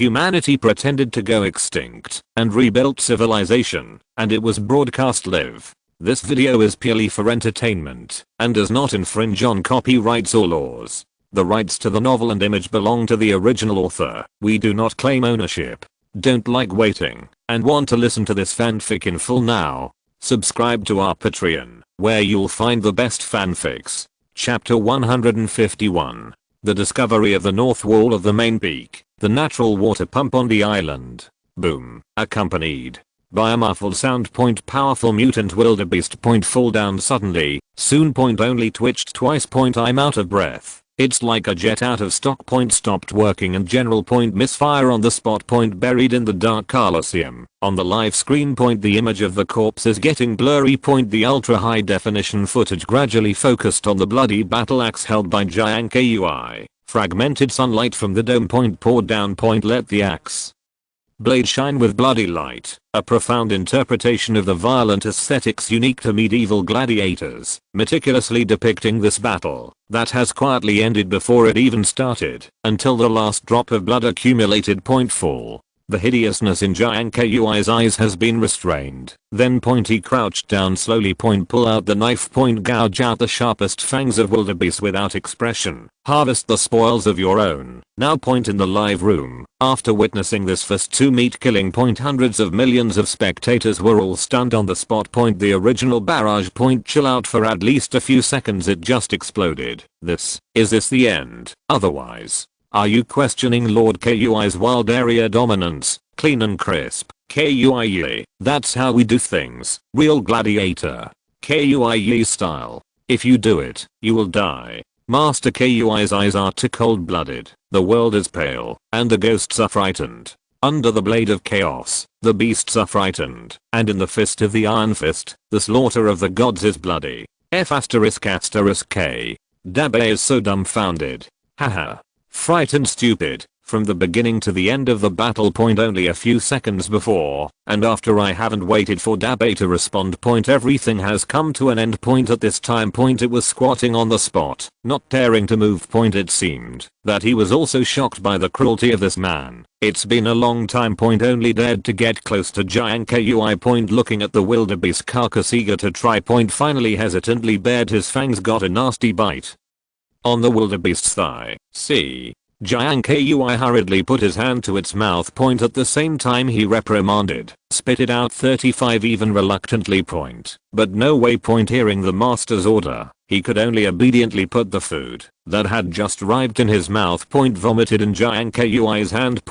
humanity pretended to go extinct and rebuilt civilization, and it was broadcast live. This video is purely for entertainment and does not infringe on copyrights or laws. The rights to the novel and image belong to the original author. We do not claim ownership. Don't like waiting and want to listen to this fanfic in full now? Subscribe to our Patreon, where you'll find the best fanfics. Chapter 151. The discovery of the north wall of the main peak, the natural water pump on the island. Boom. Accompanied by a muffled sound. Powerful mutant wildebeest. Fall down suddenly. Soon. Only twitched twice. I'm out of breath. It's like a jet out of stock. Stopped working and general. Misfire on the spot. Buried in the dark Coliseum. On the live screen. The image of the corpse is getting blurry. The ultra high definition footage gradually focused on the bloody battle axe held by Jiang Kui. Fragmented sunlight from the dome. Poured down. Let the axe blade shine with bloody light, a profound interpretation of the violent aesthetics unique to medieval gladiators, meticulously depicting this battle that has quietly ended before it even started, until the last drop of blood accumulated. Fall. The hideousness in Jiang Kui's eyes has been restrained. Then he crouched down slowly. Pull out the knife. Gouge out the sharpest fangs of wildebeest without expression. Harvest the spoils of your own. Now. In the live room, after witnessing this first two meat killing. Hundreds of millions of spectators were all stunned on the spot. The original barrage. Chill out for at least a few seconds. It just exploded. Is this the end? Otherwise, are you questioning Lord Kui's wild area dominance? Clean and crisp. Kui, that's how we do things. Real gladiator. Kui style. If you do it, you will die. Master Kui's eyes are too cold-blooded. The world is pale, and the ghosts are frightened. Under the blade of chaos, the beasts are frightened, and in the fist of the Iron Fist, the slaughter of the gods is bloody. K. Dabe is so dumbfounded. Haha. Frightened stupid, from the beginning to the end of the battle. Only a few seconds before and after. I haven't waited for Dabe to respond. Everything has come to an end. At this time. It was squatting on the spot, not daring to move. It seemed that he was also shocked by the cruelty of this man. It's been a long time. Only dared to get close to Jiang Kui. Looking at the wildebeest carcass, eager to try. Finally hesitantly bared his fangs. Got a nasty bite on the wildebeest's thigh. See? Jiang Kui hurriedly put his hand to its mouth. At the same time he reprimanded. Spit it out. 35 even reluctantly. But no way. Hearing the master's order, he could only obediently put the food that had just arrived in his mouth. Vomited in Jiang Kui's hand.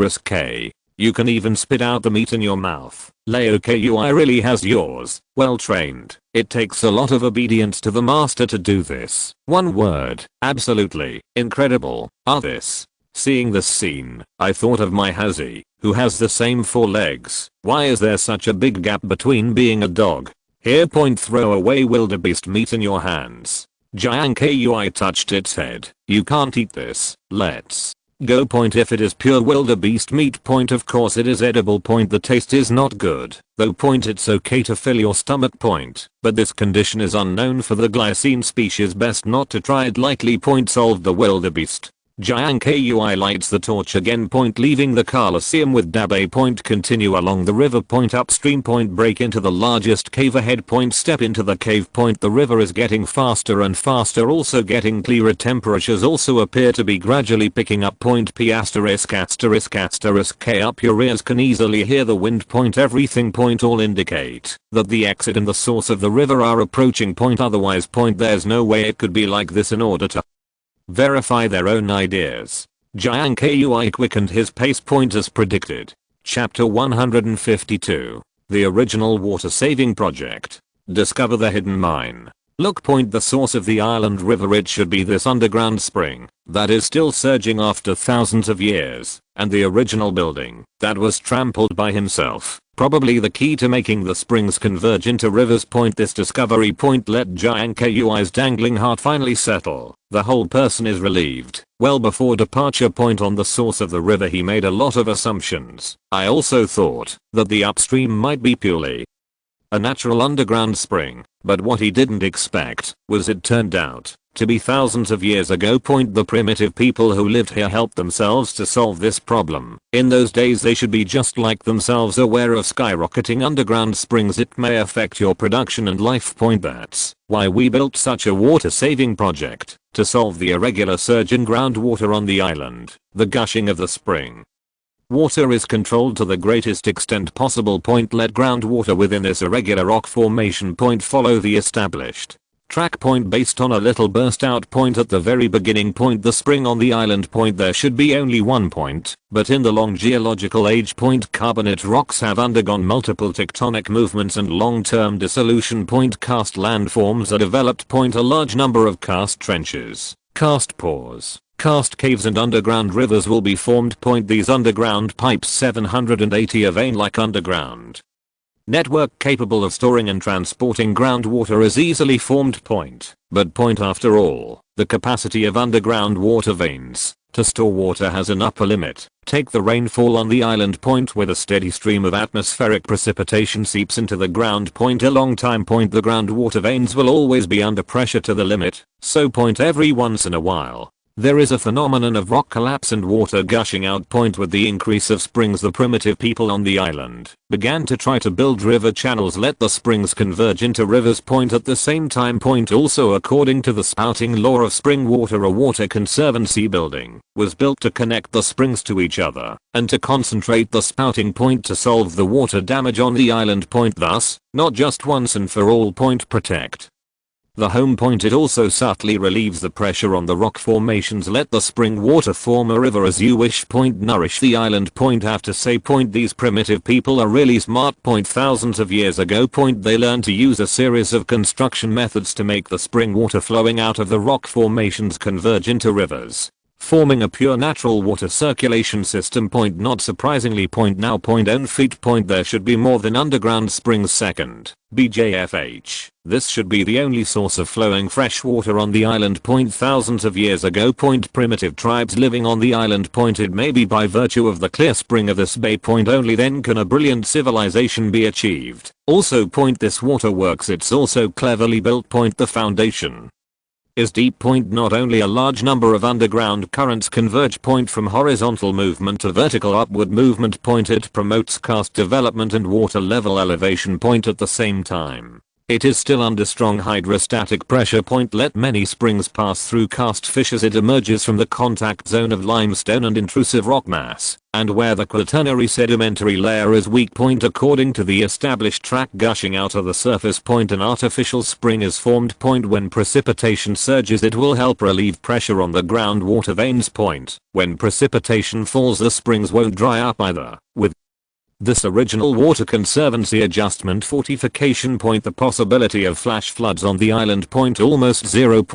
F***K. You can even spit out the meat in your mouth. Leo Kui really has yours. Well trained. It takes a lot of obedience to the master to do this. One word. Absolutely. Incredible. Seeing this scene, I thought of my Hazi, who has the same 4 legs. Why is there such a big gap between being a dog? Here. Throw away wildebeest meat in your hands. Jiang Kui touched its head. You can't eat this. Let's go. If it is pure wildebeest meat. Of course it is edible. The taste is not good, though. It's okay to fill your stomach. But this condition is unknown for the glycine species. Best not to try it lightly. Solved the wildebeest. Jiang Kui lights the torch again. Leaving the Coliseum with Dabe. Continue along the river. Upstream. Break into the largest cave ahead. Step into the cave. The river is getting faster and faster. Also getting clearer. Temperatures also appear to be gradually picking up. P******K up your ears can easily hear the wind. Everything. All indicate that the exit and the source of the river are approaching. Otherwise. There's no way it could be like this. In order to verify their own ideas, Jiang Kui quickened his pace. As predicted. Chapter 152. The original water saving project. Discover the hidden mine. Look. The source of the island river. It should be this underground spring that is still surging after thousands of years, and the original building that was trampled by himself. Probably the key to making the springs converge into rivers. This discovery. Let Jiang Kui's dangling heart finally settle. The whole person is relieved. Well before departure. On the source of the river he made a lot of assumptions. I also thought that the upstream might be purely a natural underground spring, but what he didn't expect was it turned out to be thousands of years ago. The primitive people who lived here helped themselves to solve this problem. In those days they should be just like themselves, aware of skyrocketing underground springs. It may affect your production and life. That's why we built such a water saving project to solve the irregular surge in groundwater on the island, the gushing of the spring. Water is controlled to the greatest extent possible. Let groundwater within this irregular rock formation follow the established track based on a little burst out at the very beginning. The spring on the island. There should be only one point, but in the long geological age. Carbonate rocks have undergone multiple tectonic movements and long-term dissolution. Karst landforms are developed. A large number of karst trenches, karst pores, karst caves and underground rivers will be formed. These underground pipes 780 a vein-like underground network capable of storing and transporting groundwater is easily formed. But after all, the capacity of underground water veins to store water has an upper limit. Take the rainfall on the island. With a steady stream of atmospheric precipitation seeps into the ground. A long time. The groundwater veins will always be under pressure to the limit, so every once in a while there is a phenomenon of rock collapse and water gushing out. With the increase of springs, the primitive people on the island began to try to build river channels. Let the springs converge into rivers. At the same time. Also, according to the spouting law of spring water, a water conservancy building was built to connect the springs to each other and to concentrate the spouting. To solve the water damage on the island. Thus, not just once and for all. Protect the home. It also subtly relieves the pressure on the rock formations. Let the spring water form a river as you wish. Nourish the island. Have to say. These primitive people are really smart. Thousands of years ago. They learned to use a series of construction methods to make the spring water flowing out of the rock formations converge into rivers, forming a pure natural water circulation system. Not surprisingly. Now. Own feet. There should be more than underground springs. Second, BJFH. This should be the only source of flowing fresh water on the island. Thousands of years ago. Primitive tribes living on the island. It may be by virtue of the clear spring of this bay. Only then can a brilliant civilization be achieved. Also. This water works. It's also cleverly built. The foundation is deep. Not only a large number of underground currents converge. From horizontal movement to vertical upward movement. It promotes karst development and water level elevation. At the same time, it is still under strong hydrostatic pressure. Let many springs pass through karst fissures. It emerges from the contact zone of limestone and intrusive rock mass, and where the quaternary sedimentary layer is weak. According to the established track gushing out of the surface. An artificial spring is formed. When precipitation surges, it will help relieve pressure on the groundwater veins. When precipitation falls, the springs won't dry up either. With this original water conservancy adjustment fortification. The possibility of flash floods on the island. Almost 0.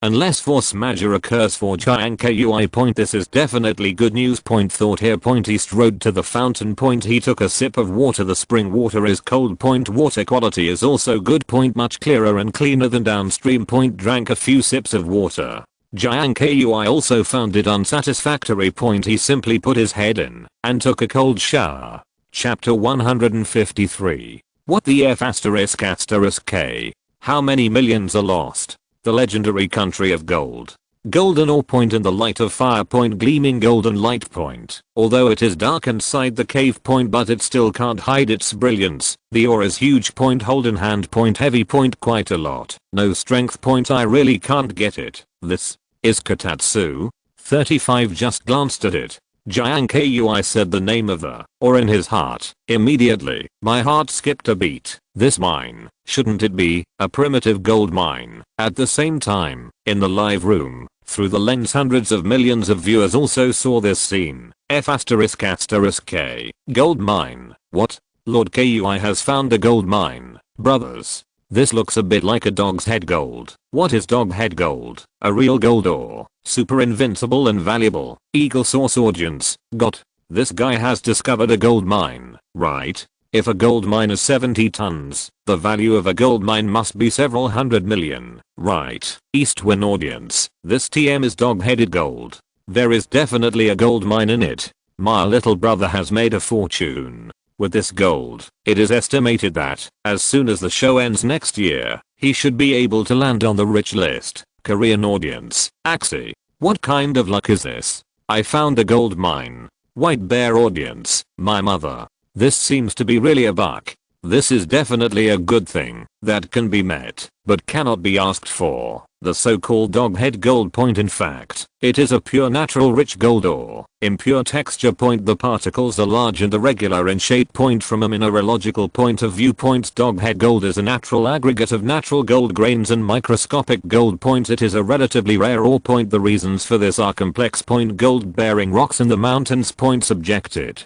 Unless force majeure occurs for Jiang Kui. This is definitely good news. Thought here. East road to the fountain. He took a sip of water. The spring water is cold. Water quality is also good. Much clearer and cleaner than downstream. Drank a few sips of water. Jiang Kui also found it unsatisfactory. He simply put his head in and took a cold shower. Chapter 153. What the F***K? How many millions are lost? The legendary country of gold. Golden ore. In the light of fire. Gleaming golden light. Although it is dark inside the cave. But it still can't hide its brilliance. The ore is huge. Hold in hand. Heavy. Quite a lot. No strength. I really can't get it. This is Kotatsu. 35 just glanced at it. Jiang Kui said the name of the ore in his heart. Immediately, my heart skipped a beat. This mine, shouldn't it be a primitive gold mine? At the same time, in the live room, through the lens hundreds of millions of viewers also saw this scene. F***K. Gold mine. What? Lord Kui has found a gold mine. Brothers, this looks a bit like a dog's head gold. What is dog head gold? A real gold ore. Super invincible and valuable. Eagle source audience. Got. This guy has discovered a gold mine, right? If a gold mine is 70 tons, the value of a gold mine must be several hundred million, right? East win audience. This TM is dog-headed gold. There is definitely a gold mine in it. My little brother has made a fortune with this gold. It is estimated that, as soon as the show ends next year, he should be able to land on the rich list. Korean audience, Axie. What kind of luck is this? I found a gold mine. White bear audience, my mother. This seems to be really a buck. This is definitely a good thing that can be met, but cannot be asked for. The so-called doghead gold point, in fact, it is a pure natural rich gold ore. Impure texture point, the particles are large and irregular in shape. Point, from a mineralogical point of view, point, doghead gold is a natural aggregate of natural gold grains and microscopic gold points. It is a relatively rare ore point. The reasons for this are complex. Point, gold bearing rocks in the mountains. Point, subjected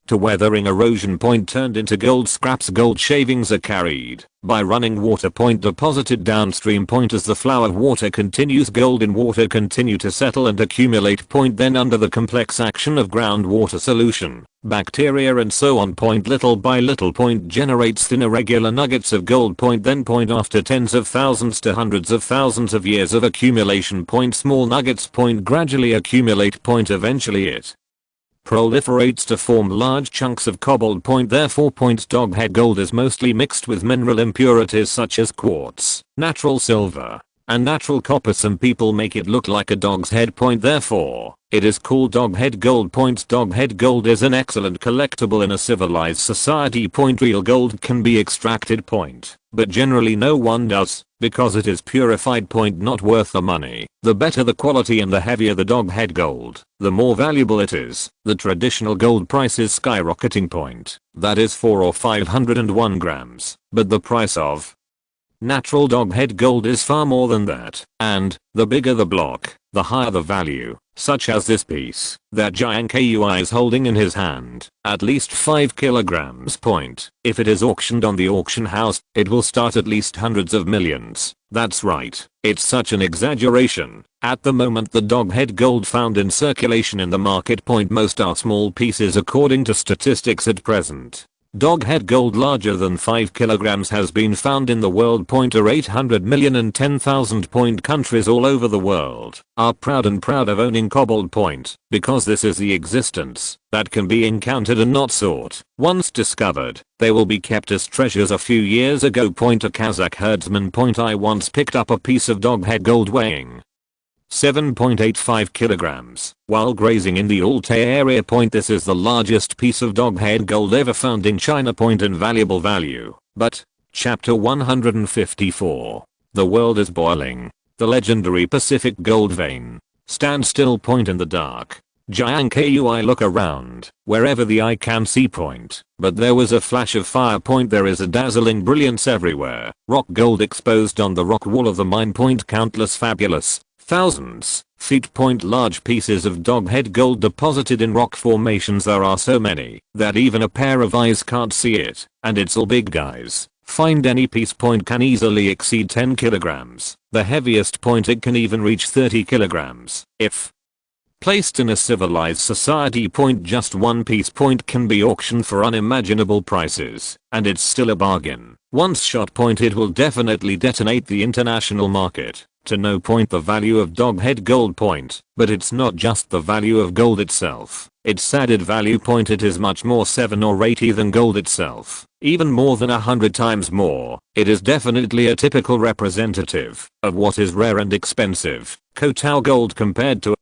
to weathering erosion. Point, turned into gold scraps. Gold shavings are carried by running water. Point, deposited downstream. Point, as the flow of water continues, gold in water continue to settle and accumulate. Point, then under the complex action of groundwater solution, bacteria and so on. Point, little by little. Point, generates thin irregular nuggets of gold. Point, then point, after tens of thousands to hundreds of thousands of years of accumulation. Point, small nuggets. Point, gradually accumulate. Point, eventually it proliferates to form large chunks of cobalt. Point, therefore, point, doghead gold is mostly mixed with mineral impurities such as quartz, natural silver, and natural copper. Some people make it look like a dog's head. Point, therefore, it is called doghead gold. Point, doghead gold is an excellent collectible in a civilized society. Point, real gold can be extracted. Point, but generally no one does, because it is purified. Point, not worth the money. The better the quality and the heavier the doghead gold, the more valuable it is. The traditional gold price is skyrocketing. Point, that is 4 or 501 grams, but the price of natural doghead gold is far more than that, and the bigger the block, the higher the value, such as this piece that Jiang Kui is holding in his hand, at least 5 kilograms. Point, if it is auctioned on the auction house, it will start at least hundreds of millions. That's right, it's such an exaggeration. At the moment, the doghead gold found in circulation in the market. Point, most are small pieces according to statistics at present. Doghead gold larger than 5 kilograms has been found in the world. Point, are 800 million and 10,000. Point, countries all over the world are proud of owning cobalt. Point, because this is the existence that can be encountered and not sought. Once discovered, they will be kept as treasures. A few years ago, point, a Kazakh herdsman. Point, I once picked up a piece of doghead gold weighing 7.85 kilograms while grazing in the Altai area. Point, this is the largest piece of doghead gold ever found in China. Point, invaluable value. But chapter 154. The world is boiling. The legendary Pacific gold vein. Stand still. Point, in the dark, Jiang Kui look around wherever the eye can see. Point, but there was a flash of fire. Point, there is a dazzling brilliance everywhere. Rock gold exposed on the rock wall of the mine. Point, countless fabulous thousands feet. Point, large pieces of doghead gold deposited in rock formations. There are so many that even a pair of eyes can't see it, and it's all big guys. Find any piece. Point, can easily exceed 10 kilograms. The heaviest. Point, it can even reach 30 kilograms if placed in a civilized society. Point, just one piece. Point, can be auctioned for unimaginable prices, and it's still a bargain. Once shot. Point, it will definitely detonate the international market. To know. Point, the value of doghead gold. Point, but it's not just the value of gold itself, it's added value. Point, it is much more 7 or 80 than gold itself, even more than 100 times more. It is definitely a typical representative of what is rare and expensive. Kotal gold compared to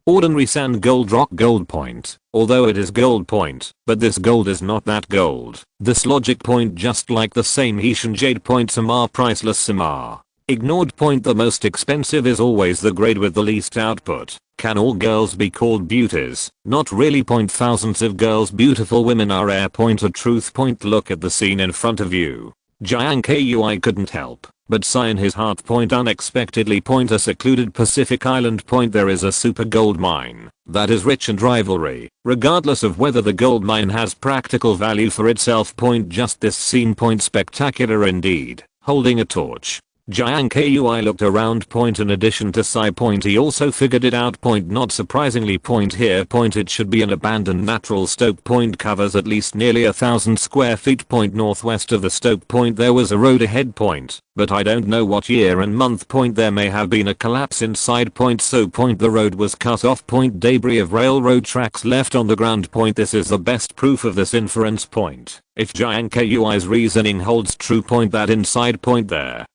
ordinary sand gold, rock gold. Point, although it is gold. Point, but this gold is not that gold. This logic. Point, just like the same Haitian jade. Point, some are priceless, some are ignored. Point, the most expensive is always the grade with the least output. Can all girls be called beauties? Not really. Point, thousands of girls, beautiful women are rare. Point, a truth. Point, look at the scene in front of you. Jiang Kui couldn't help but sigh in his heart. Point, unexpectedly. Point, a secluded Pacific island. Point, there is a super gold mine that is rich and rivalry, regardless of whether the gold mine has practical value for itself. Point, just this scene. Point, spectacular indeed. Holding a torch, Jiang Kui looked around. Point, in addition to Psy. Point, he also figured it out. Point, not surprisingly. Point, here. Point, it should be an abandoned natural stope. Point, covers at least nearly 1,000 square feet. Point, northwest of the stope. Point, there was a road ahead. Point, but I don't know what year and month. Point, there may have been a collapse inside. Point, so. Point, the road was cut off. Point, debris of railroad tracks left on the ground. Point, this is the best proof of this inference. Point, if Jiang Kui's reasoning holds true. Point, that inside. Point, there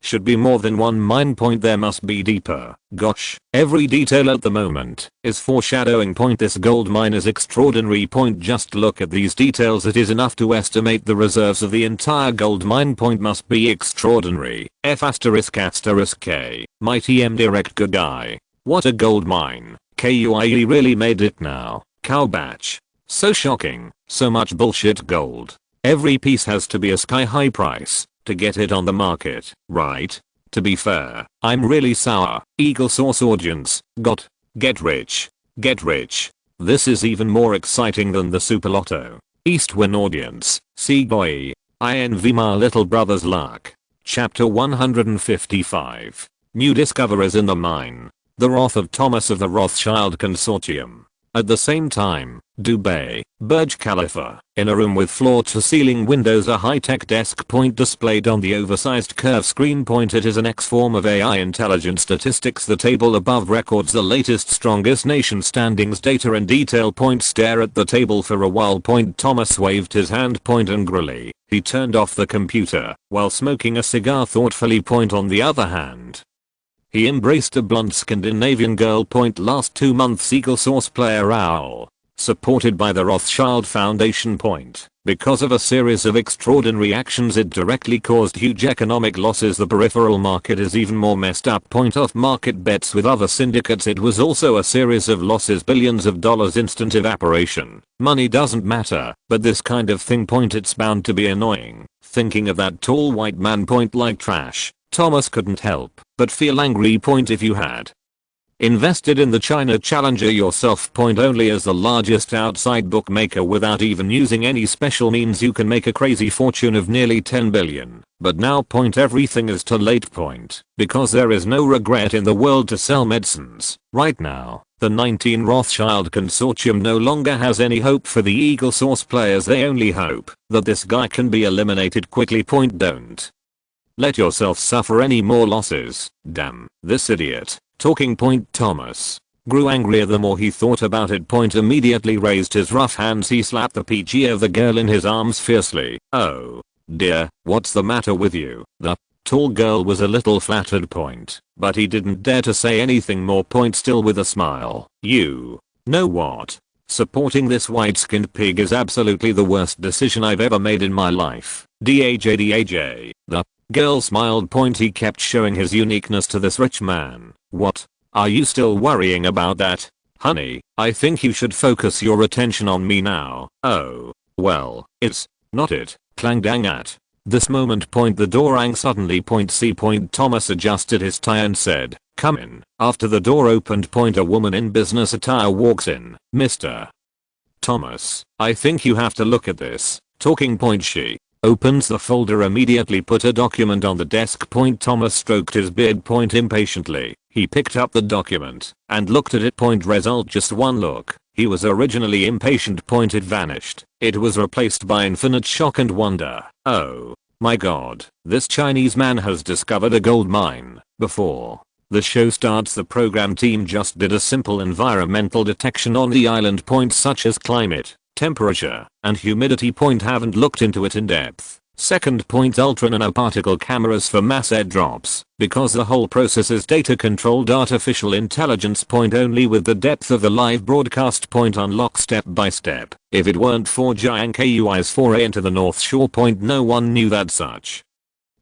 Should be more than one mine point, there must be deeper. Gosh, every detail at the moment is foreshadowing point. This gold mine is extraordinary point. Just look at these details. It is enough to estimate the reserves of the entire gold mine. Point must be extraordinary. F asterisk asterisk K. My TM direct good guy. What a gold mine. KUIE really made it now. Cow batch. So shocking. So much bullshit gold. Every piece has to be a sky high price to get it on the market, right? To be fair, I'm really sour. Eagle Source audience, get rich. Get rich. This is even more exciting than the Super Lotto. East Win audience, see boy. I envy my little brother's luck. Chapter 155. New discoveries in the mine. The wrath of Thomas of the Rothschild Consortium. At the same time, Dubai, Burj Khalifa, in a room with floor-to-ceiling windows, a high-tech desk point displayed on the oversized curve screen point. It is an X form of AI intelligent statistics. The table above records the latest strongest nation standings data in detail. Point stare at the table for a while. Point Thomas waved his hand. Point angrily. He turned off the computer while smoking a cigar thoughtfully. Point on the other hand, he embraced a blonde Scandinavian girl. Point last 2 months Eagle Source player Owl. Supported by the Rothschild Foundation. Point. Because of a series of extraordinary actions it directly caused huge economic losses. The peripheral market is even more messed up. Point off market bets with other syndicates. It was also a series of losses, billions of dollars, instant evaporation. Money doesn't matter, but this kind of thing. Point it's bound to be annoying. Thinking of that tall white man. Point like trash. Thomas couldn't help but feel angry. Point if you had invested in the China Challenger yourself. Point only as the largest outside bookmaker without even using any special means you can make a crazy fortune of nearly 10 billion. But now. Point everything is too late. Point because there is no regret in the world to sell medicines. Right now, the 19 Rothschild Consortium no longer has any hope for the Eagle Source players. They only hope that this guy can be eliminated quickly. Point don't let yourself suffer any more losses. Damn, this idiot. Talking. Point Thomas grew angrier the more he thought about it. Point immediately raised his rough hands. He slapped the PG of the girl in his arms fiercely. Oh dear, what's the matter with you? The tall girl was a little flattered. Point, but he didn't dare to say anything more. Point still with a smile. You know what? Supporting this white-skinned pig is absolutely the worst decision I've ever made in my life. DAJ. The girl smiled. Point he kept showing his uniqueness to this rich man. What? Are you still worrying about that? Honey, I think you should focus your attention on me now. Oh, well, it's not it. Clang dang at this moment. Point the door rang suddenly. Point see. Point Thomas adjusted his tie and said, come in. After the door opened. Point a woman in business attire walks in. Mr. Thomas, I think you have to look at this. Talking. Point she opens the folder immediately. Put a document on the desk. Point Thomas stroked his beard. Point impatiently. He picked up the document and looked at it. Point result just one look. He was originally impatient. Point it vanished. It was replaced by infinite shock and wonder. Oh my god, this Chinese man has discovered a gold mine. Before the show starts, the program team just did a simple environmental detection on the island. Point such as climate, temperature, and humidity. Point haven't looked into it in depth. Second. Point ultra nanoparticle cameras for mass airdrops, because the whole process is data controlled artificial intelligence. Point only with the depth of the live broadcast. Point unlock step by step. If it weren't for Jiang Kui's foray into the North Shore. Point no one knew that such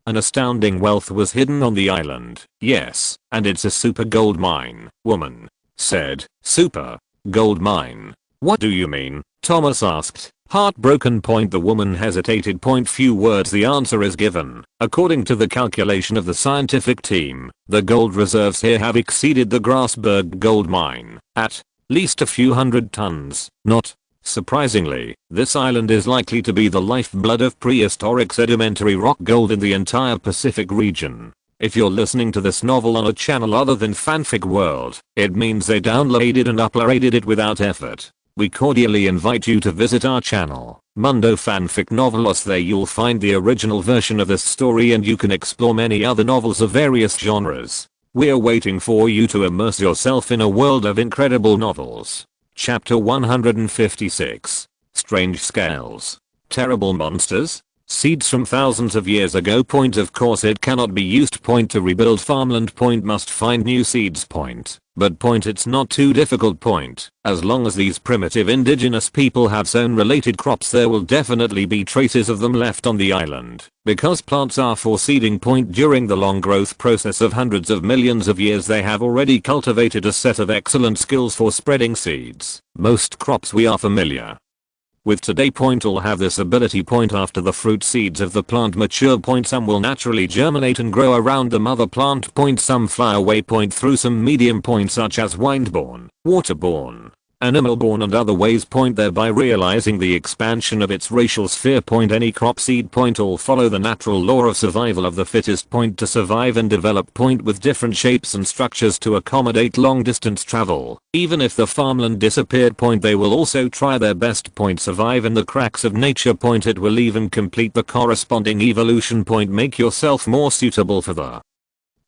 an astounding wealth was hidden on the island. Yes, and it's a super gold mine. Woman said, super gold mine. What do you mean? Thomas asked, heartbroken. Point the woman hesitated. Point few words the answer is given. According to the calculation of the scientific team, the gold reserves here have exceeded the Grasberg gold mine at least a few hundred tons. Not surprisingly, this island is likely to be the lifeblood of prehistoric sedimentary rock gold in the entire Pacific region. If you're listening to this novel on a channel other than Fanfic World, it means they downloaded and uploaded it without effort. We cordially invite you to visit our channel, Mundo Fanfic Novelos. There you'll find the original version of this story and you can explore many other novels of various genres. We're waiting for you to immerse yourself in a world of incredible novels. Chapter 156. Strange Scales. Terrible Monsters? Seeds from thousands of years ago. Point of course it cannot be used. Point to rebuild farmland. Point must find new seeds. Point. But point it's not too difficult. Point. As long as these primitive indigenous people have sown related crops there will definitely be traces of them left on the island. Because plants are for seeding. Point during the long growth process of hundreds of millions of years they have already cultivated a set of excellent skills for spreading seeds. Most crops we are familiar with today. Point all have this ability. Point after the fruit seeds of the plant mature. Point some will naturally germinate and grow around the mother plant. Point some fly away. Point through some medium. Point such as wind-borne, water-borne, animal-borne and other ways. Point thereby realizing the expansion of its racial sphere. Point any crop seed. Point all follow the natural law of survival of the fittest. Point to survive and develop. Point with different shapes and structures to accommodate long distance travel. Even if the farmland disappeared. Point they will also try their best. Point survive in the cracks of nature. Point it will even complete the corresponding evolution. Point make yourself more suitable for the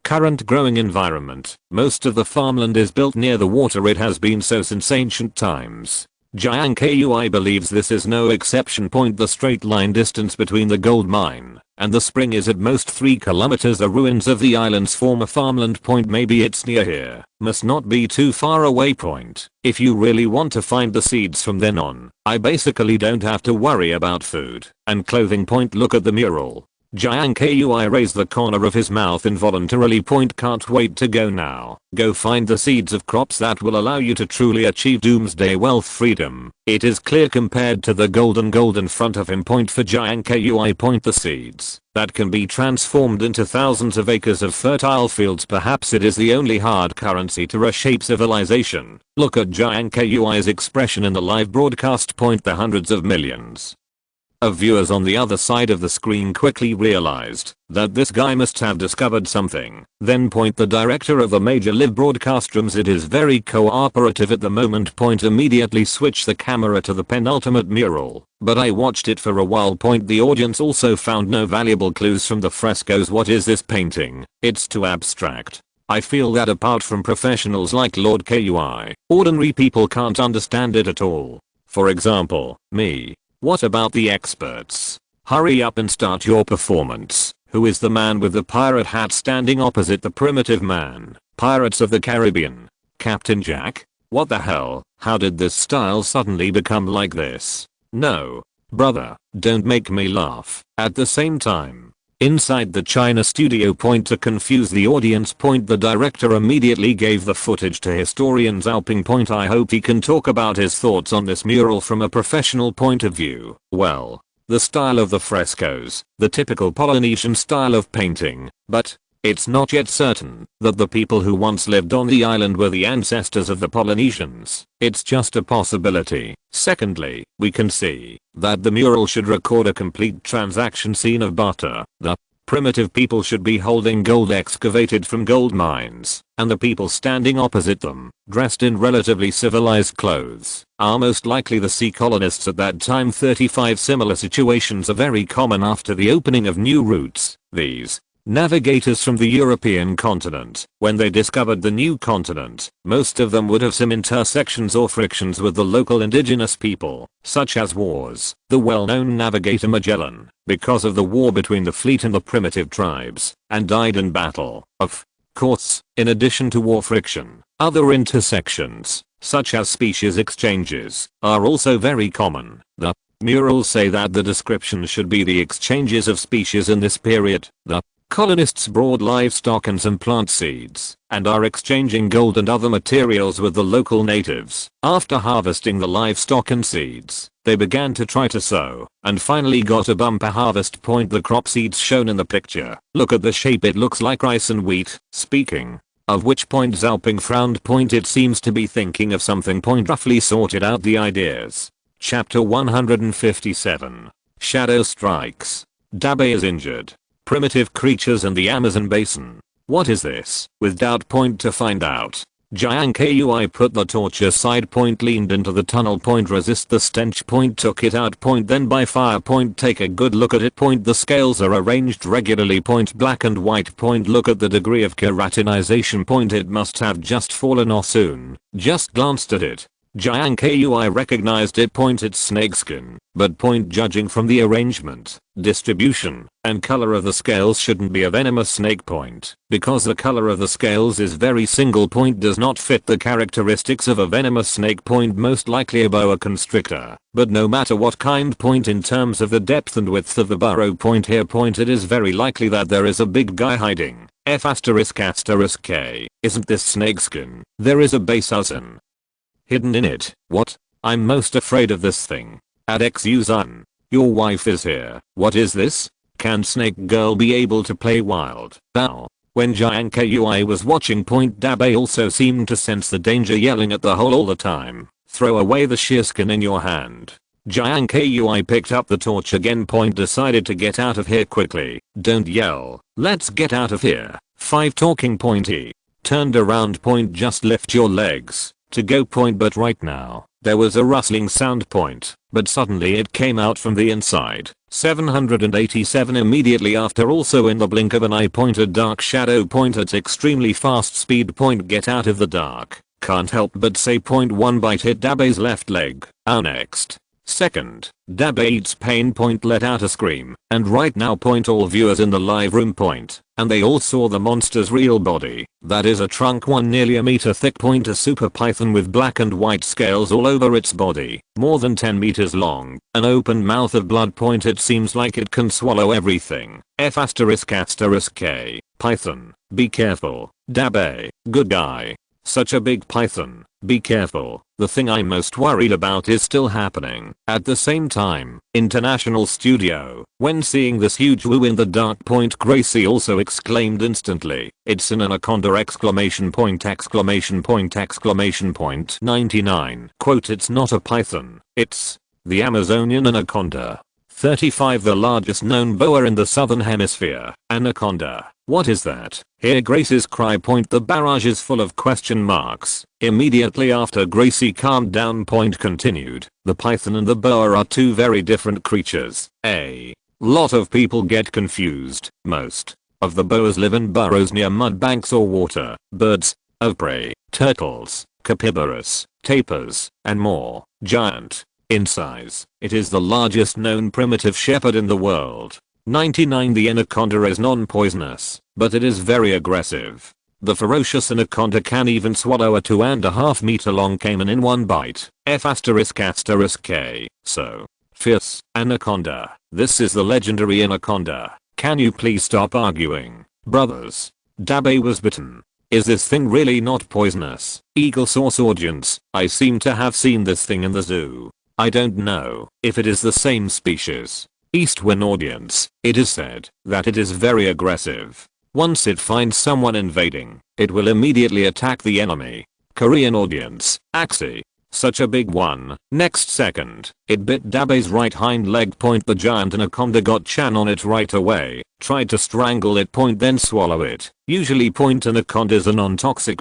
current growing environment. Most of the farmland is built near the water. It has been so since ancient times. Jiang Kui believes this is no exception. Point the straight line distance between the gold mine and the spring is at most 3 kilometers. The ruins of the island's former farmland. Point maybe it's near here. Must not be too far away. Point if you really want to find the seeds from then on, I basically don't have to worry about food and clothing. Point look at the mural. Jiang Kui raised the corner of his mouth involuntarily. Point can't wait to go now. Go find the seeds of crops that will allow you to truly achieve doomsday wealth freedom. It is clear compared to the gold in front of him. Point for Jiang Kui. Point the seeds that can be transformed into thousands of acres of fertile fields. Perhaps it is the only hard currency to reshape civilization. Look at Jiang Kui's expression in the live broadcast. Point the hundreds of millions of viewers on the other side of the screen quickly realized that this guy must have discovered something. Then point the director of the major live broadcast rooms. It is very cooperative at the moment. Point immediately switch the camera to the penultimate mural. But I watched it for a while. Point the audience also found no valuable clues from the frescoes. What is this painting? It's too abstract. I feel that apart from professionals like Lord Kui, ordinary people can't understand it at all. For example, me. What about the experts? Hurry up and start your performance. Who is the man with the pirate hat standing opposite the primitive man? Pirates of the Caribbean. Captain Jack? What the hell? How did this style suddenly become like this? No. Brother, don't make me laugh. At the same time, inside the China studio. Point to confuse the audience. Point the director immediately gave the footage to historian Zhaoping. Point I hope he can talk about his thoughts on this mural from a professional point of view. Well, the style of the frescoes, the typical Polynesian style of painting, but it's not yet certain that the people who once lived on the island were the ancestors of the Polynesians. It's just a possibility. Secondly, we can see that the mural should record a complete transaction scene of barter. The primitive people should be holding gold excavated from gold mines, and the people standing opposite them, dressed in relatively civilized clothes, are most likely the sea colonists at that time. 35 similar situations are very common after the opening of new routes. These navigators from the European continent, when they discovered the new continent, most of them would have some intersections or frictions with the local indigenous people, such as wars. The well-known navigator Magellan, because of the war between the fleet and the primitive tribes, and died in battle. Of course, in addition to war friction, other intersections, such as species exchanges, are also very common. The murals say that the description should be the exchanges of species in this period. The colonists brought livestock and some plant seeds, and are exchanging gold and other materials with the local natives. After harvesting the livestock and seeds, they began to try to sow, and finally got a bumper harvest. Point the crop seeds shown in the picture. Look at the shape, it looks like rice and wheat. Speaking of which, point Zhaoping frowned. Point it seems to be thinking of something. Point roughly sorted out the ideas. Chapter 157. Shadow strikes. Dabe is injured. Primitive creatures in the Amazon basin. What is this? With doubt, point to find out. Jiang Kui put the torch aside. Point leaned into the tunnel. Point resist the stench. Point took it out. Point then by fire. Point take a good look at it. Point the scales are arranged regularly. Point black and white. Point look at the degree of keratinization. Point it must have just fallen or soon. Just glanced at it. Jiang Kui recognized it. It's snakeskin, but judging from the arrangement, distribution, and color of the scales shouldn't be a venomous snake. Because the color of the scales is very single. Does not fit the characteristics of a venomous snake. Most likely a boa constrictor, but no matter what kind. In terms of the depth and width of the burrow. Here. It is very likely that there is a big guy hiding. F***K. Isn't this snakeskin? There is a baseasin hidden in it. What? I'm most afraid of this thing. Adexusan. Your wife is here. What is this? Can Snake Girl be able to play wild? Ow. When Jiang Kui was watching. Dabe also seemed to sense the danger, yelling at the hole all the time. Throw away the shearskin in your hand. Jiang Kui picked up the torch again. Decided to get out of here quickly. Don't yell. Let's get out of here. 5 talking. He turned around. Just lift your legs to go. But right now, there was a rustling sound. But suddenly it came out from the inside. 787 immediately after. Also in the blink of an eye. A dark shadow. At extremely fast speed. Get out of the dark. Can't help but say. 1 bite hit Dabe's left leg. Our next second, Dabe eats pain. Let out a scream, and right now. All viewers in the live room. And they all saw the monster's real body. That is a trunk, one nearly a meter thick. A super python with black and white scales all over its body, more than 10 meters long, an open mouth of blood. It seems like it can swallow everything. F***K. Python, be careful. Dabe, good guy. Such a big python, be careful. The thing I'm most worried about is still happening. At the same time, international studio. When seeing this huge woo in the dark. Gracie also exclaimed instantly, it's an anaconda! 99. Quote, it's not a python, it's the Amazonian anaconda. 35. The largest known boa in the southern hemisphere. Anaconda. What is that? Hear Gracie's cry. The barrage is full of question marks. Immediately after Gracie calmed down. Continued. The python and the boa are two very different creatures. A lot of people get confused. Most of the boas live in burrows near mud banks or water. Birds of prey, turtles, capybaras, tapirs, and more. Giant in size, it is the largest known primitive shepherd in the world. 99. The anaconda is non-poisonous, but it is very aggressive. The ferocious anaconda can even swallow a 2.5 meter long caiman in one bite. F***K. So fierce. Anaconda. This is the legendary anaconda. Can you please stop arguing, brothers? Dabe was bitten. Is this thing really not poisonous? Eagle Source audience, I seem to have seen this thing in the zoo. I don't know if it is the same species. Eastwin audience, it is said that it is very aggressive. Once it finds someone invading, it will immediately attack the enemy. Korean audience, Axie. Such a big one. Next second, it bit Dabe's right hind leg. The giant anaconda got Chan on it right away, tried to strangle it. Then swallow it. Usually anacondas are non-toxic.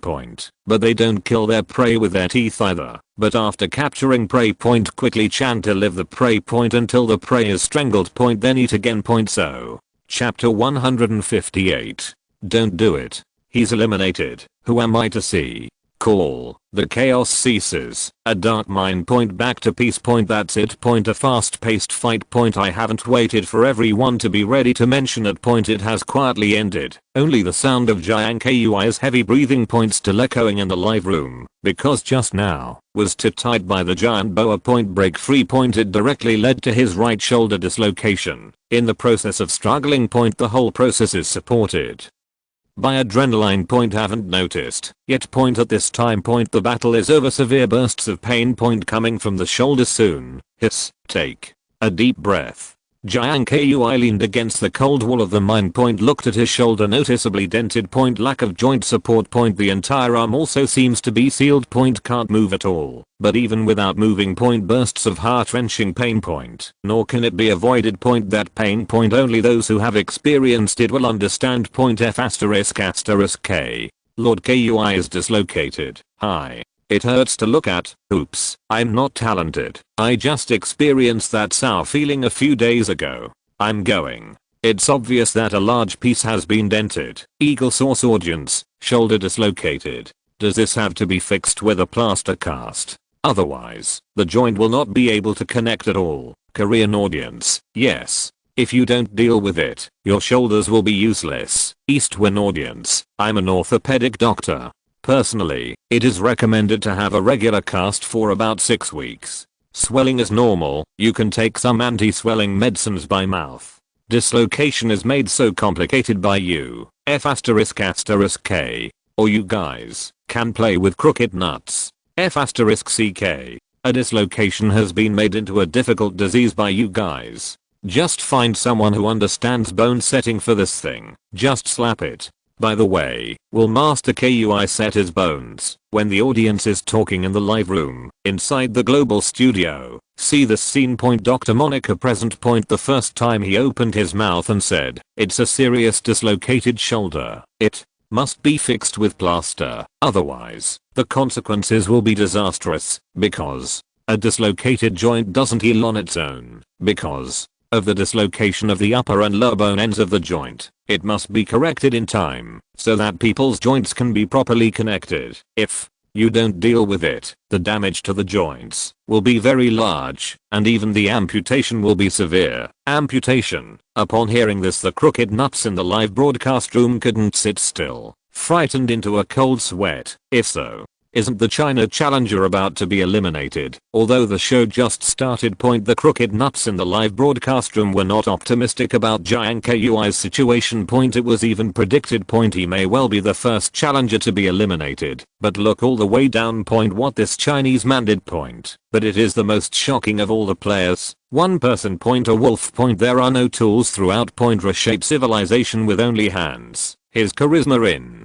But they don't kill their prey with their teeth either. But after capturing prey. Quickly Chan to live the prey. Until the prey is strangled. Then eat again. So, chapter 158. Don't do it. He's eliminated. Who am I to see? Call. The chaos ceases. A dark mind. Back to peace. That's it. A fast-paced fight. I haven't waited for everyone to be ready to mention it. It has quietly ended. Only the sound of Jiang Kui's heavy breathing. Still echoing in the live room, because just now was tied by the giant boa. Break free. It directly led to his right shoulder dislocation. In the process of struggling. The whole process is supported by adrenaline. Haven't noticed yet. At this time. The battle is over. Severe bursts of pain. Coming from the shoulder soon. Hiss. Take a deep breath. Jiang Kui leaned against the cold wall of the mine. Looked at his shoulder, noticeably dented. Lack of joint support. The entire arm also seems to be sealed. Can't move at all. But even without moving. Bursts of heart-wrenching pain. Nor can it be avoided. That pain. Only those who have experienced it will understand. F***K. Lord Kui is dislocated. Hi. It hurts to look at. Oops, I'm not talented. I just experienced that sour feeling a few days ago. I'm going. It's obvious that a large piece has been dented. Eagle Source audience, shoulder dislocated. Does this have to be fixed with a plaster cast? Otherwise, the joint will not be able to connect at all. Korean audience, yes. If you don't deal with it, your shoulders will be useless. Eastwin audience, I'm an orthopedic doctor. Personally, it is recommended to have a regular cast for about 6 weeks. Swelling is normal, you can take some anti-swelling medicines by mouth. Dislocation is made so complicated by you, F***K, or you guys, can play with crooked nuts. F***CK. A dislocation has been made into a difficult disease by you guys. Just find someone who understands bone setting for this thing. Just slap it. By the way, will Master KUI set his bones when the audience is talking in the live room inside the global studio? See this scene. Dr. Monica present. The first time he opened his mouth and said, "It's a serious dislocated shoulder. It must be fixed with plaster. Otherwise, the consequences will be disastrous because a dislocated joint doesn't heal on its own because of the dislocation of the upper and lower bone ends of the joint. It must be corrected in time so that people's joints can be properly connected. If you don't deal with it, the damage to the joints will be very large and even the amputation will be severe." Amputation. Upon hearing this, the crooked nuts in the live broadcast room couldn't sit still, frightened into a cold sweat. If so, isn't the China challenger about to be eliminated? Although the show just started. The crooked nuts in the live broadcast room were not optimistic about Jiang Kui's situation. It was even predicted. He may well be the first challenger to be eliminated. But look all the way down. What this Chinese man did. But it is the most shocking of all the players. One person. A wolf. There are no tools throughout. Reshape civilization with only hands. His charisma in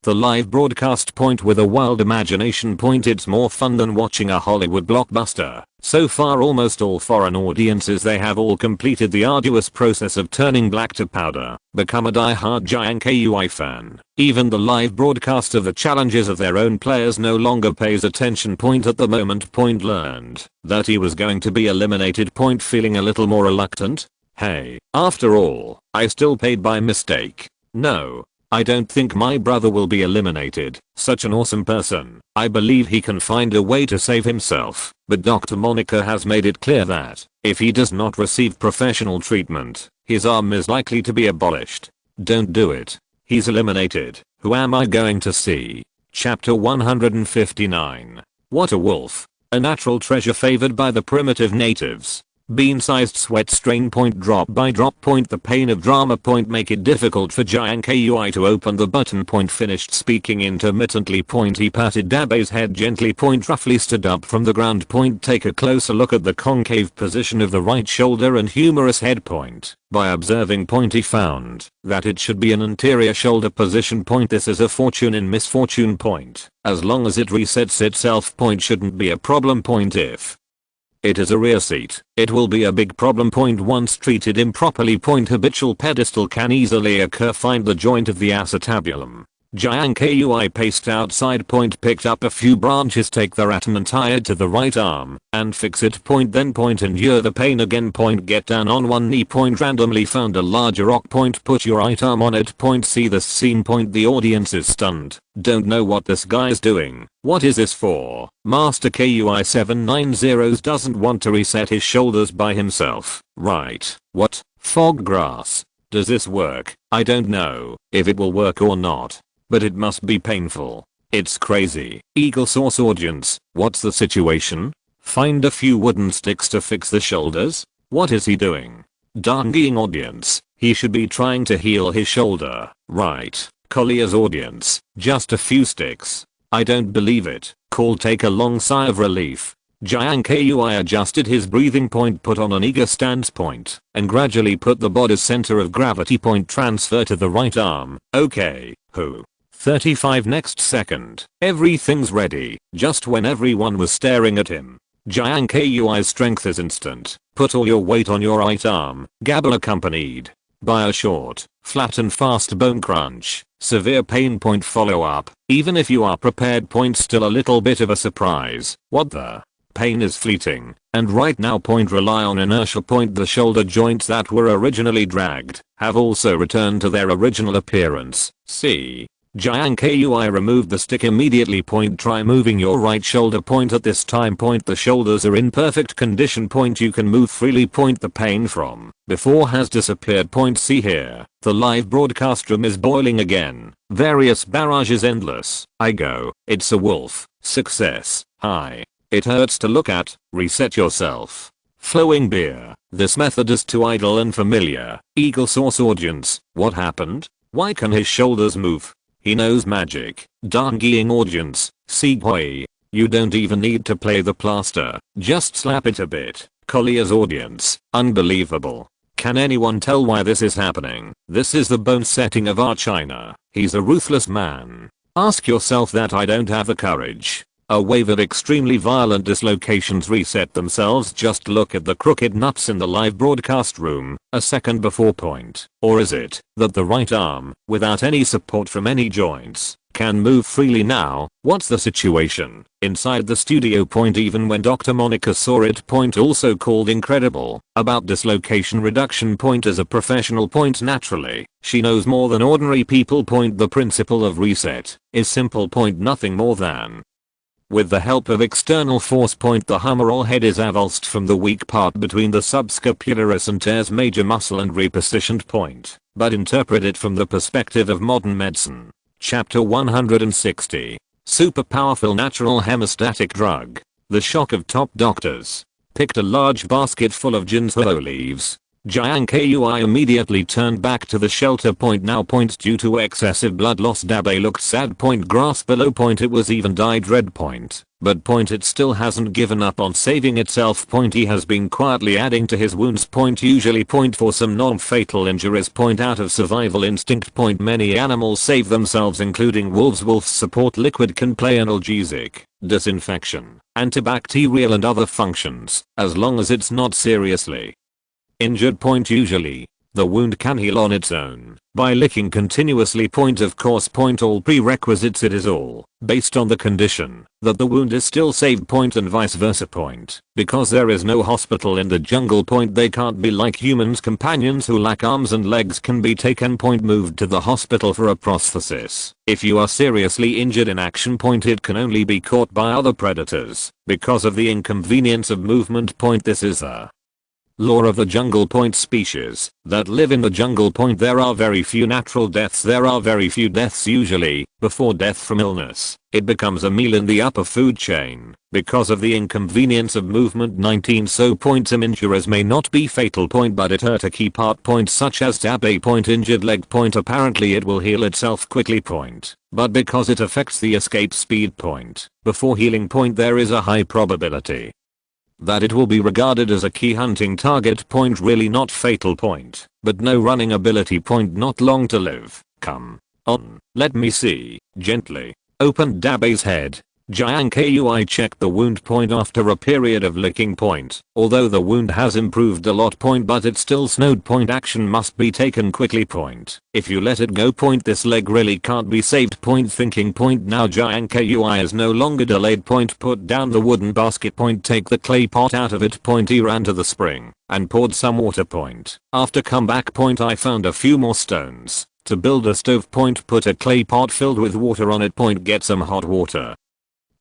the live broadcast. With a wild imagination. It's more fun than watching a Hollywood blockbuster. So far almost all foreign audiences, they have all completed the arduous process of turning black to powder, become a die-hard Jiang Kui fan. Even the live broadcast of the challenges of their own players no longer pays attention. At the moment. Learned that he was going to be eliminated. Feeling a little more reluctant. Hey, after all, I still paid by mistake. No, I don't think my brother will be eliminated. Such an awesome person. I believe he can find a way to save himself. But Dr. Monica has made it clear that if he does not receive professional treatment, his arm is likely to be abolished. Don't do it. He's eliminated. Who am I going to see? Chapter 159. What a wolf. A natural treasure favored by the primitive natives. Bean-sized sweat strain. Drop by drop. The pain of drama. Make it difficult for Jiang Kui to open the button. Finished speaking intermittently. He patted Dabe's head gently. Roughly stood up from the ground. Take a closer look at the concave position of the right shoulder and humerus head. By observing. He found that it should be an anterior shoulder position. This is a fortune in misfortune. As long as it resets itself. Shouldn't be a problem. If it is a rear seat, it will be a big problem. Once treated improperly. Habitual pedestal can easily occur. Find the joint of the acetabulum. Jiang Kui paced outside. Picked up a few branches. Take the rattan and tie it to the right arm and fix it. Then endure the pain again. Get down on one knee. Randomly found a larger rock. Put your right arm on it. See this scene. The audience is stunned. Don't know what this guy's doing. What is this for? Master KUI 790 doesn't want to reset his shoulders by himself, right? What? Fog grass. Does this work? I don't know if it will work or not, but it must be painful. It's crazy. Eagle Source audience, what's the situation? Find a few wooden sticks to fix the shoulders? What is he doing? Darnging audience, he should be trying to heal his shoulder, right? Collier's audience, just a few sticks. I don't believe it. Call. Take a long sigh of relief. Jiang Kui adjusted his breathing. Put on an eager stance. And gradually put the body's center of gravity. Transfer to the right arm. Okay, who? 35 next second. Everything's ready. Just when everyone was staring at him, Jiang Kui's strength is instant. Put all your weight on your right arm. Gabble accompanied by a short, flat and fast bone crunch. Severe pain. Follow up. Even if you are prepared. Still a little bit of a surprise. What the? Pain is fleeting, and right now. Rely on inertia. The shoulder joints that were originally dragged have also returned to their original appearance. See? Jiang Kui removed the stick immediately. Try moving your right shoulder. At this time the shoulders are in perfect condition. You can move freely. The pain from before has disappeared. See here, the live broadcast room is boiling again. Various barrages endless. I go, it's a wolf. Success. Hi. It hurts to look at. Reset yourself. Flowing beer. This method is too idle and familiar. Eagle source audience. What happened? Why can his shoulders move? He knows magic. Darngeing audience. Segue. You don't even need to play the plaster. Just slap it a bit. Collier's audience. Unbelievable. Can anyone tell why this is happening? This is the bone setting of our China. He's a ruthless man. Ask yourself that. I don't have the courage. A wave of extremely violent dislocations reset themselves. Just look at the crooked nuts in the live broadcast room, a second before. Or is it that the right arm, without any support from any joints, can move freely now? What's the situation inside the studio? Even when Dr. Monica saw it. Also called incredible about dislocation reduction. As a professional. Naturally, she knows more than ordinary people. The principle of reset is simple. Nothing more than with the help of external force. The humeral head is avulsed from the weak part between the subscapularis and teres major muscle and repositioned. But interpret it from the perspective of modern medicine. Chapter 160. Super powerful natural hemostatic drug. The shock of top doctors. Picked a large basket full of ginseng leaves. Jiang Kui immediately turned back to the shelter. Now. Due to excessive blood loss. Dabe looked sad. Grass below. It was even dyed red. But it still hasn't given up on saving itself. He has been quietly adding to his wounds. Usually. For some non-fatal injuries. Out of survival instinct. Many animals save themselves including wolves. Wolves support liquid can play analgesic, disinfection, antibacterial and other functions, as long as it's not seriously injured. Usually, the wound can heal on its own by licking continuously. Of course. All prerequisites. It is all based on the condition that the wound is still saved. And vice versa. Because there is no hospital in the jungle. They can't be like humans. Companions who lack arms and legs can be taken. Moved to the hospital for a prosthesis. If you are seriously injured in action. It can only be caught by other predators because of the inconvenience of movement. This is a law of the jungle. Species that live in the jungle. There are very few natural deaths. There are very few deaths usually before death from illness. It becomes a meal in the upper food chain because of the inconvenience of movement. 19. So. Some injuries may not be fatal. But it hurt a key part. Such as Dabe. Injured leg. Apparently it will heal itself quickly. But because it affects the escape speed. Before healing. There is a high probability that it will be regarded as a key hunting target. Really not fatal. But no running ability. Not long to live. Come on, let me see. Gently opened Dabe's head. Jiang Kui checked the wound. After a period of licking. Although the wound has improved a lot. But it still snowed. Action must be taken quickly. If you let it go. This leg really can't be saved. Thinking. Now Jiang Kui is no longer delayed. Put down the wooden basket. Take the clay pot out of it. He ran to the spring and poured some water. After come back. I found a few more stones to build a stove. Put a clay pot filled with water on it. Get some hot water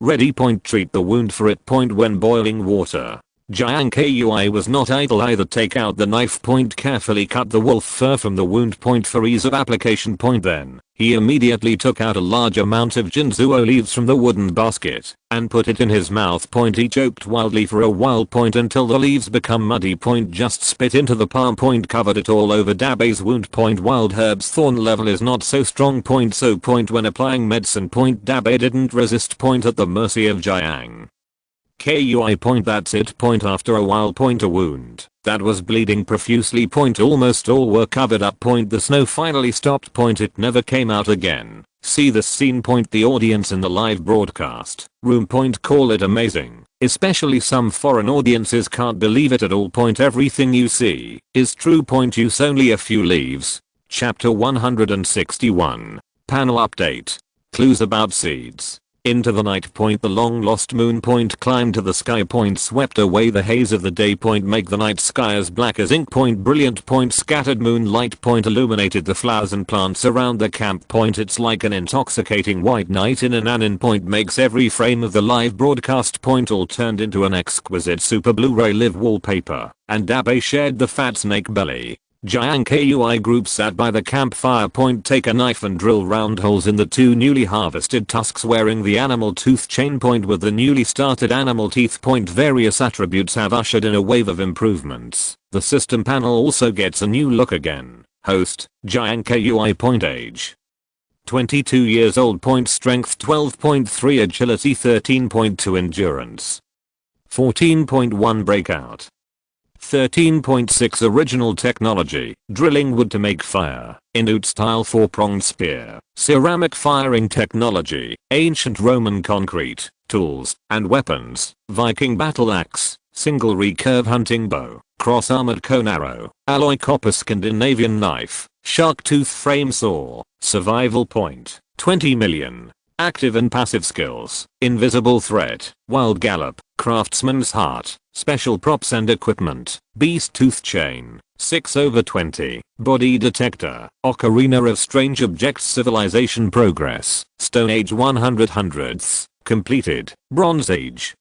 ready. Treat the wound for it. When boiling water. Jiang Kui was not idle either. Take out the knife. Carefully cut the wolf fur from the wound. For ease of application. Then he immediately took out a large amount of ginseng leaves from the wooden basket and put it in his mouth. He choked wildly for a while. Until the leaves become muddy. Just spit into the palm. Covered it all over Dabe's wound. Wild herbs thorn level is not so strong. So when applying medicine. Dabe didn't resist. At the mercy of Jiang Kui. That's it. After a while. A wound that was bleeding profusely. Almost all were covered up. The snow finally stopped. It never came out again. See this scene. The audience in the live broadcast room. Call it amazing. Especially some foreign audiences can't believe it at all. Everything you see is true. Use only a few leaves. Chapter 161. Panel update. Clues about seeds. Into the night. The long lost moon. Climbed to the sky. Swept away the haze of the day. Make the night sky as black as ink. Brilliant. Scattered moonlight. Illuminated the flowers and plants around the camp. It's like an intoxicating white night in an anon. Makes every frame of the live broadcast. All turned into an exquisite super Blu-ray live wallpaper. And Abe shared the fat snake belly. Jiang Kui group sat by the campfire. Take a knife and drill round holes in the two newly harvested tusks wearing the animal tooth chain. With the newly started animal teeth. Various attributes have ushered in a wave of improvements. The system panel also gets a new look again. Host, Jiang Kui. Age, 22 years old. Strength 12.3, agility 13.2, endurance 14.1, breakout 13.6, original technology, drilling wood to make fire, Inuit style 4-pronged spear, ceramic firing technology, ancient Roman concrete, tools, and weapons, Viking battle axe, single recurve hunting bow, cross-armored cone arrow, alloy copper Scandinavian knife, shark tooth frame saw, survival point, 20 million. Active and passive skills, invisible threat, wild gallop, craftsman's heart, special props and equipment, beast tooth chain, 6/20, body detector, ocarina of strange objects, civilization progress, stone age 100 hundredths, completed, bronze age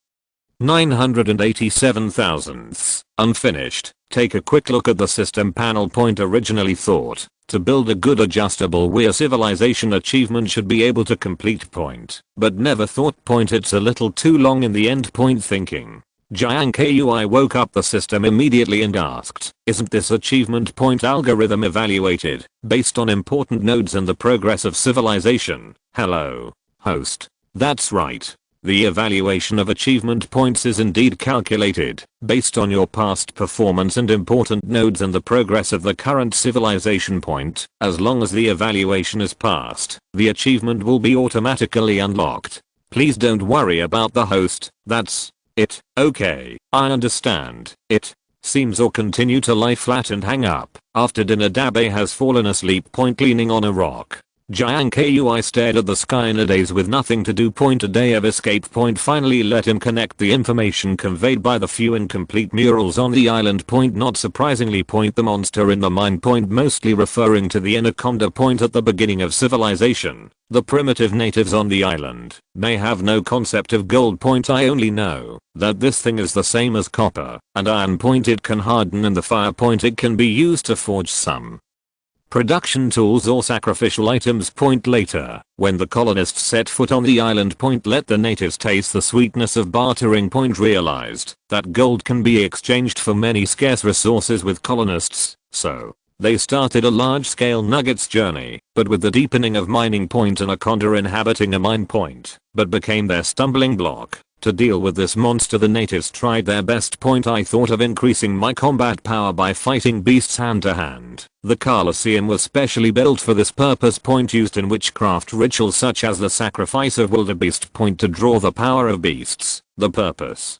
987 thousandths, unfinished. Take a quick look at the system panel. Originally thought, to build a good adjustable weir civilization achievement should be able to complete. But never thought. It's a little too long in the end. Thinking. Jiang Kui woke up the system immediately and asked, isn't this achievement algorithm evaluated, based on important nodes and the progress of civilization? Hello, host. That's right. The evaluation of achievement points is indeed calculated, based on your past performance and important nodes and the progress of the current civilization point. As long as the evaluation is passed, the achievement will be automatically unlocked. Please don't worry about the host, that's it. Okay, I understand. It seems, or continue to lie flat and hang up. After dinner Dabe has fallen asleep. Leaning on a rock. Jiang Kui stared at the sky in a daze with nothing to do. A day of escape. Finally let him connect the information conveyed by the few incomplete murals on the island. Not surprisingly. The monster in the mine. Mostly referring to the anaconda. At the beginning of civilization, the primitive natives on the island may have no concept of gold. I only know that this thing is the same as copper and iron. It can harden in the fire. It can be used to forge some production tools or sacrificial items. Later, when the colonists set foot on the island. Let the natives taste the sweetness of bartering. Realized that gold can be exchanged for many scarce resources with colonists, so they started a large-scale nuggets journey, but with the deepening of mining. Anaconda inhabiting a mine. But became their stumbling block. To deal with this monster the natives tried their best. I thought of increasing my combat power by fighting beasts hand to hand. The Colosseum was specially built for this purpose. Used in witchcraft rituals such as the sacrifice of wildebeest. To draw the power of beasts. The purpose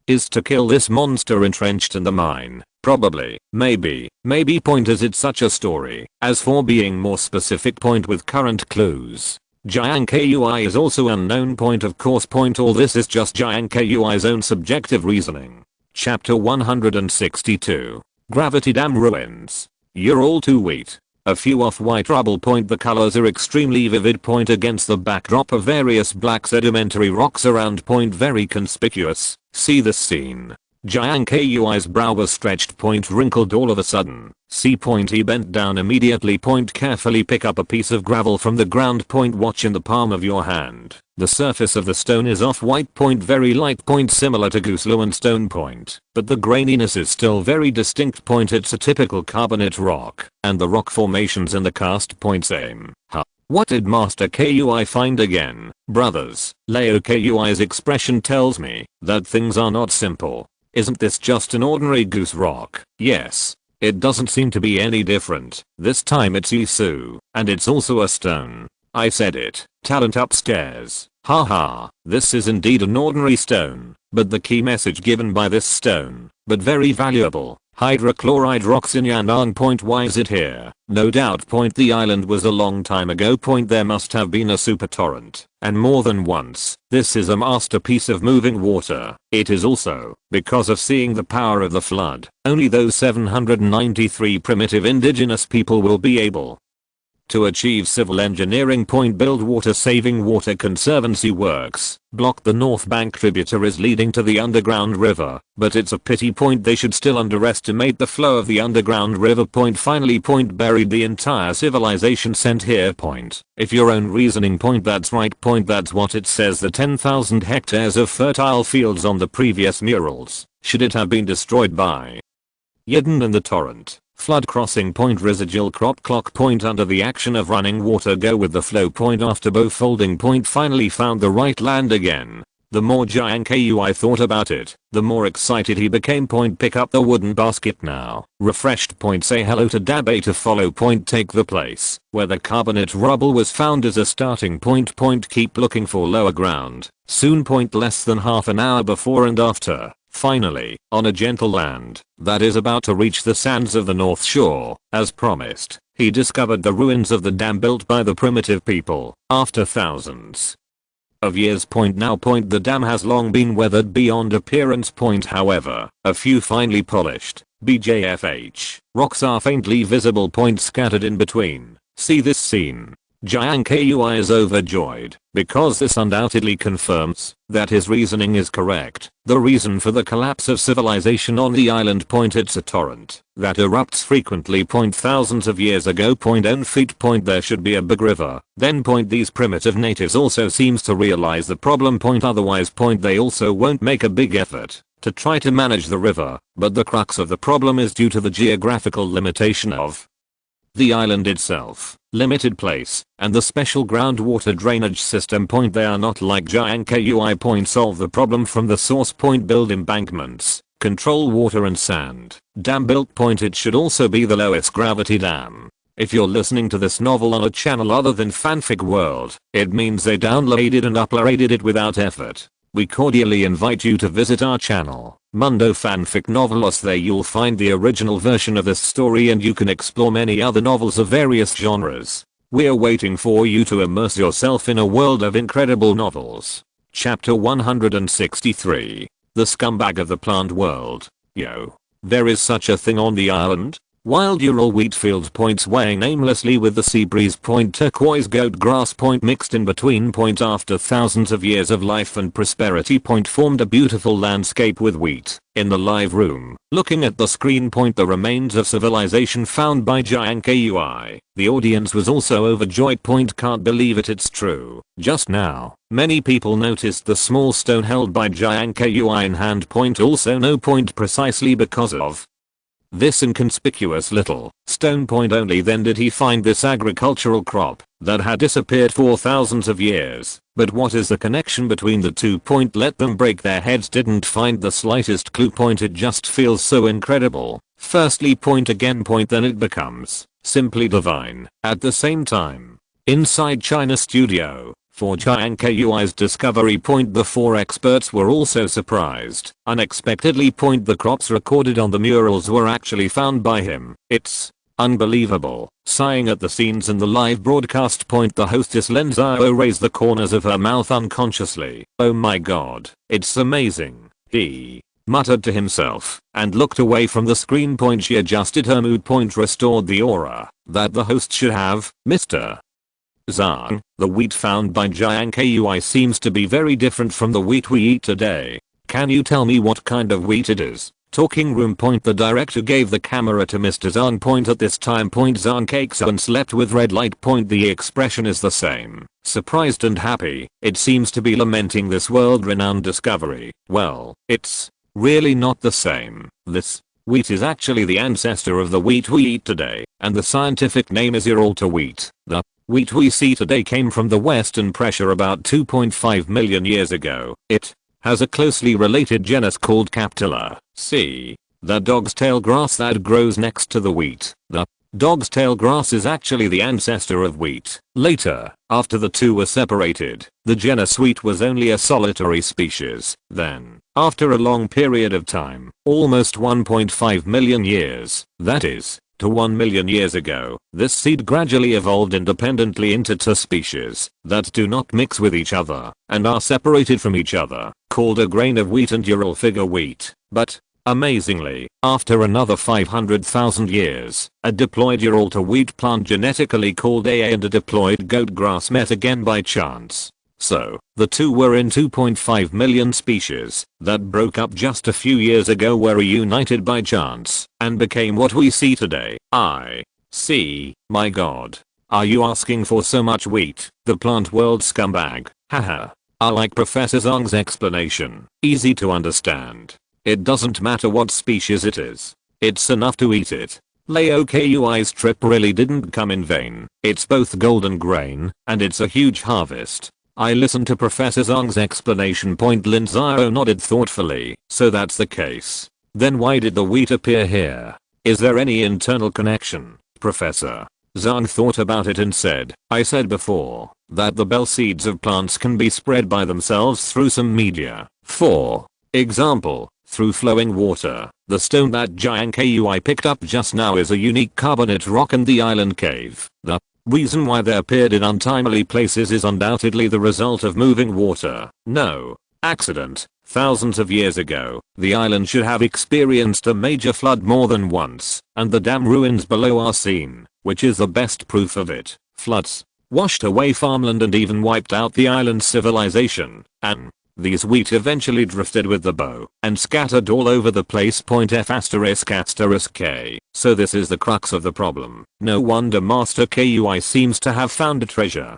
is to kill this monster entrenched in the mine. Probably, maybe. Is it such a story? As for being more specific. With current clues, Jiang Kui is also unknown. Of course. All this is just Jiang Kui's own subjective reasoning. Chapter 162. Gravity Dam Ruins. You're all too wheat. A few off-white rubble. The colors are extremely vivid. Against the backdrop of various black sedimentary rocks around. Very conspicuous. See this scene. Jiang Kui's brow was stretched. Wrinkled all of a sudden. See. He bent down immediately. Carefully pick up a piece of gravel from the ground. Watch in the palm of your hand. The surface of the stone is off-white. Very light. Similar to gooseloan stone. But the graininess is still very distinct. It's a typical carbonate rock, and the rock formations in the cast. Same. Huh. What did Master Kui find again, brothers? Leo Kui's expression tells me that things are not simple. Isn't this just an ordinary goose rock? Yes. It doesn't seem to be any different. This time it's Yisu, and it's also a stone. I said it. Talent upstairs. Haha. This is indeed an ordinary stone, but the key message given by this stone, but very valuable, Hydrochloride rocks in Yan'an. Why is it here? No doubt. The island was a long time ago. There must have been a super torrent, and more than once. This is a masterpiece of moving water. It is also, because of seeing the power of the flood, only those 793 primitive indigenous people will be able to achieve civil engineering. Build water-saving water conservancy works, block the north bank tributaries leading to the underground river, but it's a pity. They should still underestimate the flow of the underground river. Finally, buried the entire civilization sent here. If your own reasoning. That's right. That's what it says. The 10,000 hectares of fertile fields on the previous murals, should it have been destroyed by Yidden and the torrent? Flood crossing. Residual crop clock. Under the action of running water. Go with the flow. After bow folding. Finally found the right land again. The more Jiang Kui thought about it, the more excited he became. Pick up the wooden basket now. Refreshed. Say hello to Dabe to follow. Take the place where the carbonate rubble was found as a starting point. Keep looking for lower ground. Soon. Less than half an hour before and after. Finally, on a gentle land that is about to reach the sands of the North Shore, as promised, he discovered the ruins of the dam built by the primitive people after thousands of years. Now. The dam has long been weathered beyond appearance. However, a few finely polished BJFH rocks are faintly visible. Scattered in between. See this scene. Jiang Kui is overjoyed, because this undoubtedly confirms that his reasoning is correct. The reason for the collapse of civilization on the island. It's a torrent that erupts frequently. Thousands of years ago. Own feet. There should be a big river. Then. These primitive natives also seems to realize the problem. Otherwise. They also won't make a big effort to try to manage the river. But the crux of the problem is due to the geographical limitation of the island itself, limited place, and the special groundwater drainage system. They are not like Jiang Kui. Solve the problem from the source. Build embankments, control water and sand. Dam built. It should also be the lowest gravity dam. If you're listening to this novel on a channel other than Fanfic World, it means they downloaded and uploaded it without effort. We cordially invite you to visit our channel, Mundo Fanfic Novelos. There you'll find the original version of this story and you can explore many other novels of various genres. We're waiting for you to immerse yourself in a world of incredible novels. Chapter 163. The Scumbag of the Plant World. Yo. There is such a thing on the island? Wild Ural wheat fields. Swaying aimlessly with the sea breeze. Turquoise goat grass. Mixed in between. After thousands of years of life and prosperity. Formed a beautiful landscape with wheat. In the live room, looking at the screen. The remains of civilization found by Jiang Kui. The audience was also overjoyed. Can't believe it, it's true. Just now, many people noticed the small stone held by Jiang Kui in hand. Also no. Precisely because of this inconspicuous little stone. Only then did he find this agricultural crop that had disappeared for thousands of years. But what is the connection between the two? Let them break their heads. Didn't find the slightest clue. It just feels so incredible. Firstly. Again. Then it becomes simply divine at the same time. Inside China studio. For Jiang Kui's discovery. The four experts were also surprised. Unexpectedly. The crops recorded on the murals were actually found by him. It's unbelievable. Sighing at the scenes in the live broadcast. The hostess Len Zhao raised the corners of her mouth unconsciously. Oh my god, it's amazing, he muttered to himself and looked away from the screen. She adjusted her mood. Restored the aura that the host should have. Mr. Zhang, the wheat found by Jiang Kui seems to be very different from the wheat we eat today. Can you tell me what kind of wheat it is? Talking room. The director gave the camera to Mr. Zhang. At this time. Zhang cakes and slept with red light. The expression is the same. Surprised and happy. It seems to be lamenting this world-renowned discovery. Well, it's really not the same. This wheat is actually the ancestor of the wheat we eat today, and the scientific name is Uralta wheat. The wheat we see today came from the Western pressure about 2.5 million years ago. It has a closely related genus called Captilla. See the dog's tail grass that grows next to the wheat. The dog's tail grass is actually the ancestor of wheat. Later, after the two were separated, the genus wheat was only a solitary species. Then, After a long period of time, almost 1.5 million years, that is, to 1 million years ago, this seed gradually evolved independently into two species that do not mix with each other and are separated from each other, called a grain of wheat and Ural figure wheat. But, amazingly, after another 500,000 years, a diploid Ural to wheat plant genetically called AA and a diploid goat grass met again by chance. So, the two were in 2.5 million species that broke up just a few years ago were reunited by chance and became what we see today. I see. My god. Are you asking for so much wheat, the plant world scumbag? Haha. I like Professor Zhang's explanation. Easy to understand. It doesn't matter what species it is. It's enough to eat it. Leo Kui's trip really didn't come in vain. It's both golden grain and it's a huge harvest. I listened to Professor Zhang's explanation. Lin Zhao nodded thoughtfully. So that's the case. Then why did the wheat appear here? Is there any internal connection, Professor? Zhang thought about it and said, I said before that the bell seeds of plants can be spread by themselves through some media. For example, through flowing water. The stone that Jiang Kui picked up just now is a unique carbonate rock in the island cave. The reason why they appeared in untimely places is undoubtedly the result of moving water. No accident. Thousands of years ago, the island should have experienced a major flood more than once, and the dam ruins below are seen, which is the best proof of it. Floods washed away farmland and even wiped out the island's civilization, and these wheat eventually drifted with the bow and scattered all over the place. F***K. So this is the crux of the problem. No wonder Master Kui seems to have found a treasure.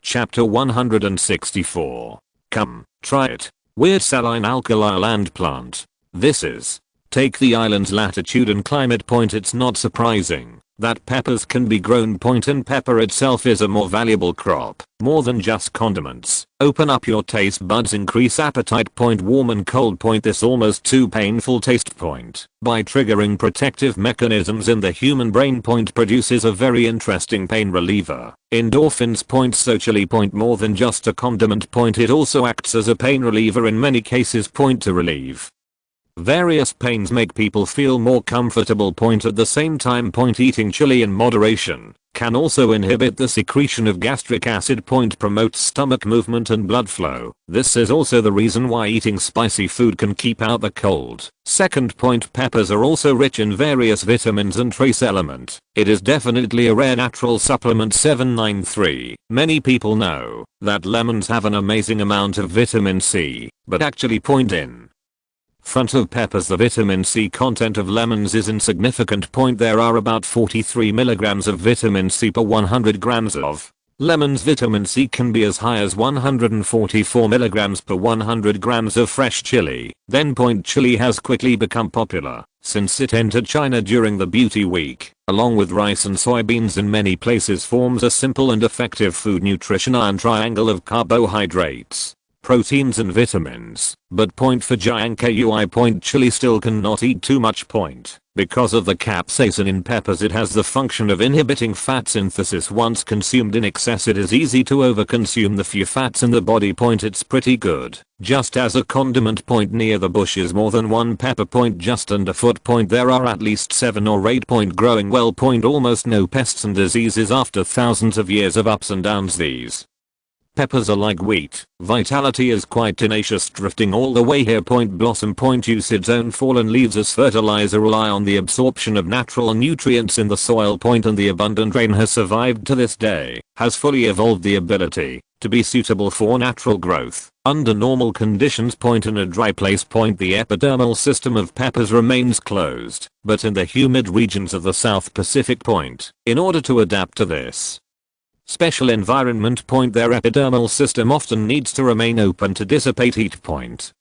Chapter 164. Come, try it. Weird saline alkali land plant. This is. Take the island's latitude and climate. It's not surprising that peppers can be grown. And pepper itself is a more valuable crop, more than just condiments. Open up your taste buds, increase appetite. Warm and cold. This almost too painful taste. By triggering protective mechanisms in the human brain. Produces a very interesting pain reliever. Endorphins. Socially. More than just a condiment. It also acts as a pain reliever in many cases. To relieve various pains, make people feel more comfortable. At the same time. Eating chili in moderation can also inhibit the secretion of gastric acid. Promotes stomach movement and blood flow. This is also the reason why eating spicy food can keep out the cold. Second point, peppers are also rich in various vitamins and trace element. It is definitely a rare natural supplement. 793. Many people know that lemons have an amazing amount of vitamin C, but actually in front of peppers the vitamin C content of lemons is insignificant. There are about 43 milligrams of vitamin C per 100 grams of lemons. Vitamin C can be as high as 144 milligrams per 100 grams of fresh chili. Then chili has quickly become popular since it entered China during the Beauty Week. Along with rice and soybeans in many places forms a simple and effective food nutrition iron triangle of carbohydrates, proteins and vitamins. But for Jiang Kui. Chili still cannot eat too much. Because of the capsaicin in peppers, it has the function of inhibiting fat synthesis. Once consumed in excess, it is easy to overconsume the few fats in the body. It's pretty good just as a condiment. Near the bush is more than one pepper. Just underfoot. There are at least 7 or 8. Growing well. Almost no pests and diseases after thousands of years of ups and downs. These peppers are like wheat. Vitality is quite tenacious, drifting all the way here. Blossom. Use its own fallen leaves as fertilizer. Rely on the absorption of natural nutrients in the soil. And the abundant rain has survived to this day. Has fully evolved the ability to be suitable for natural growth under normal conditions. In a dry place. The epidermal system of peppers remains closed, but in the humid regions of the South Pacific. In order to adapt to this special environment. Their epidermal system often needs to remain open to dissipate heat.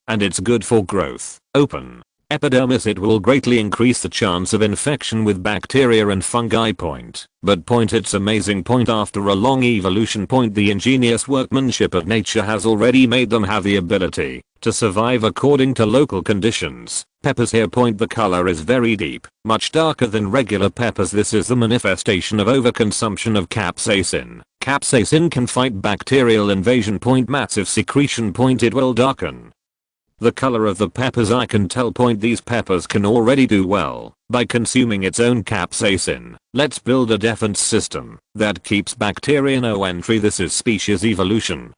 And it's good for growth. Open epidermis. It will greatly increase the chance of infection with bacteria and fungi. But it's amazing. After a long evolution. The ingenious workmanship of nature has already made them have the ability to survive according to local conditions. Peppers here. The color is very deep, much darker than regular peppers. This is the manifestation of overconsumption of capsaicin. Capsaicin can fight bacterial invasion. Massive secretion. It will darken The color of the peppers I can tell. These peppers can already do well by consuming its own capsaicin. Let's build a defense system that keeps bacteria no entry. This is species evolution.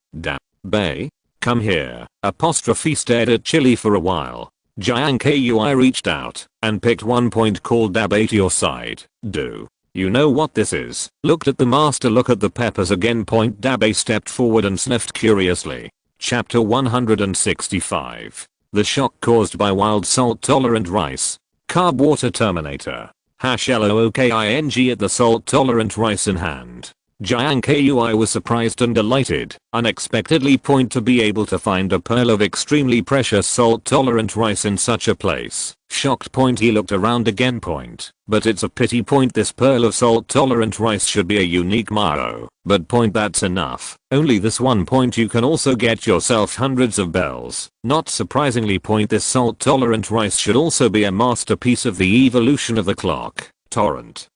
Bay. Come here. Apostrophe stared at chili for a while. Jiang Kui reached out and picked one point called debate your side. Do you know what this is? Looked at the master. Look at the peppers again. Dabe stepped forward and sniffed curiously. Chapter 165. The shock caused by wild salt tolerant rice. Carb water terminator. #LOOKING at the salt tolerant rice in hand. Jiang Kui was surprised and delighted, unexpectedly to be able to find a pearl of extremely precious salt tolerant rice in such a place. Shocked he looked around again but it's a pity this pearl of salt tolerant rice should be a unique maro. But that's enough. Only this one you can also get yourself hundreds of bells. Not surprisingly this salt tolerant rice should also be a masterpiece of the evolution of the clock. Torrent.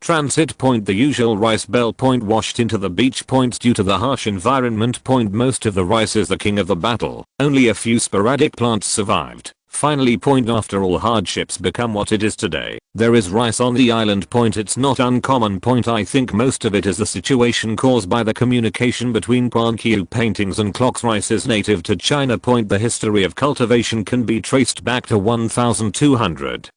Transit. The usual rice bell washed into the beach due to the harsh environment. Most of the rice is the king of the battle. Only a few sporadic plants survived. Finally after all hardships become what it is today. There is rice on the island. It's not uncommon. I think most of it is the situation caused by the communication between Pankyu paintings and clocks. Rice is native to China. The history of cultivation can be traced back to 1200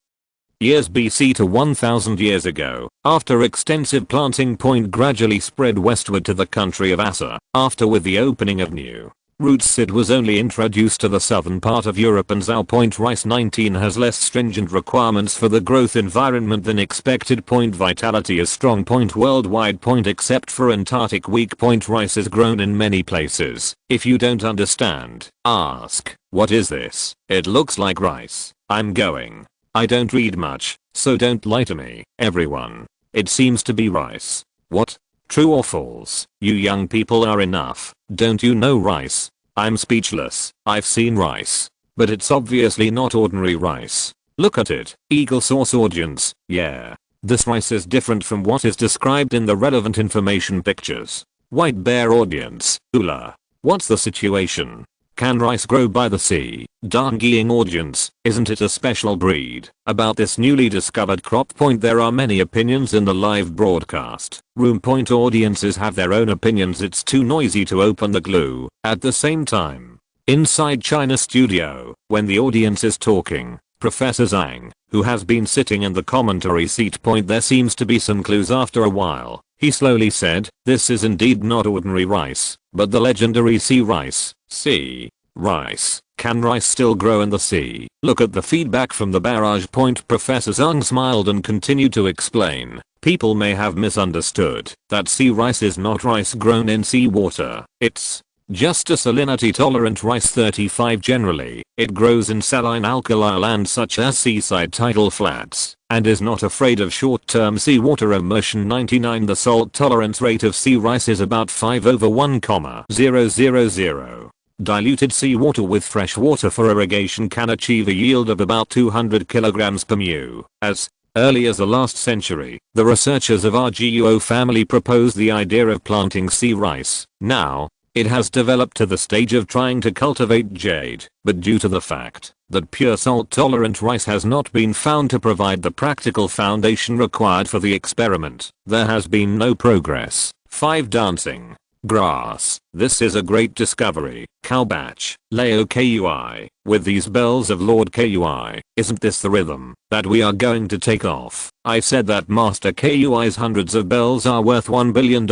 years BC to 1000 years ago. After extensive planting gradually spread westward to the country of Asa. After with the opening of new routes it was only introduced to the southern part of Europe and Zhao. Rice 19 has less stringent requirements for the growth environment than expected. Vitality is strong. Worldwide. Except for Antarctic weak. Rice is grown in many places. If you don't understand, ask, what is this? It looks like rice. I'm going. I don't read much, so don't lie to me, everyone. It seems to be rice. What? True or false? You young people are enough. Don't you know rice? I'm speechless. I've seen rice. But it's obviously not ordinary rice. Look at it. Eagle source audience. Yeah. This rice is different from what is described in the relevant information pictures. White bear audience. Hula. What's the situation? Can rice grow by the sea? Darngying audience, isn't it a special breed? About this newly discovered crop. There are many opinions in the live broadcast room. Audiences have their own opinions. It's too noisy to open the glue. At the same time, inside China studio, when the audience is talking, Professor Zhang, who has been sitting in the commentary seat. There seems to be some clues. After a while, he slowly said, this is indeed not ordinary rice, but the legendary sea rice. Sea rice. Can rice still grow in the sea? Look at the feedback from the barrage. Professor Zhang smiled and continued to explain. People may have misunderstood that sea rice is not rice grown in seawater. It's just a salinity tolerant rice. 35 Generally, it grows in saline alkali land such as seaside tidal flats and is not afraid of short-term seawater immersion. 99 The salt tolerance rate of sea rice is about 5/1,000. Diluted seawater with fresh water for irrigation can achieve a yield of about 200 kg per mu. As early as the last century, the researchers of RGUO family proposed the idea of planting sea rice. Now, it has developed to the stage of trying to cultivate jade, but due to the fact that pure salt-tolerant rice has not been found to provide the practical foundation required for the experiment, there has been no progress. 5 Dancing grass. This is a great discovery. Cowbatch. Leo Kui. With these bells of Lord Kui, isn't this the rhythm that we are going to take off? I said that Master Kui's hundreds of bells are worth $1 billion.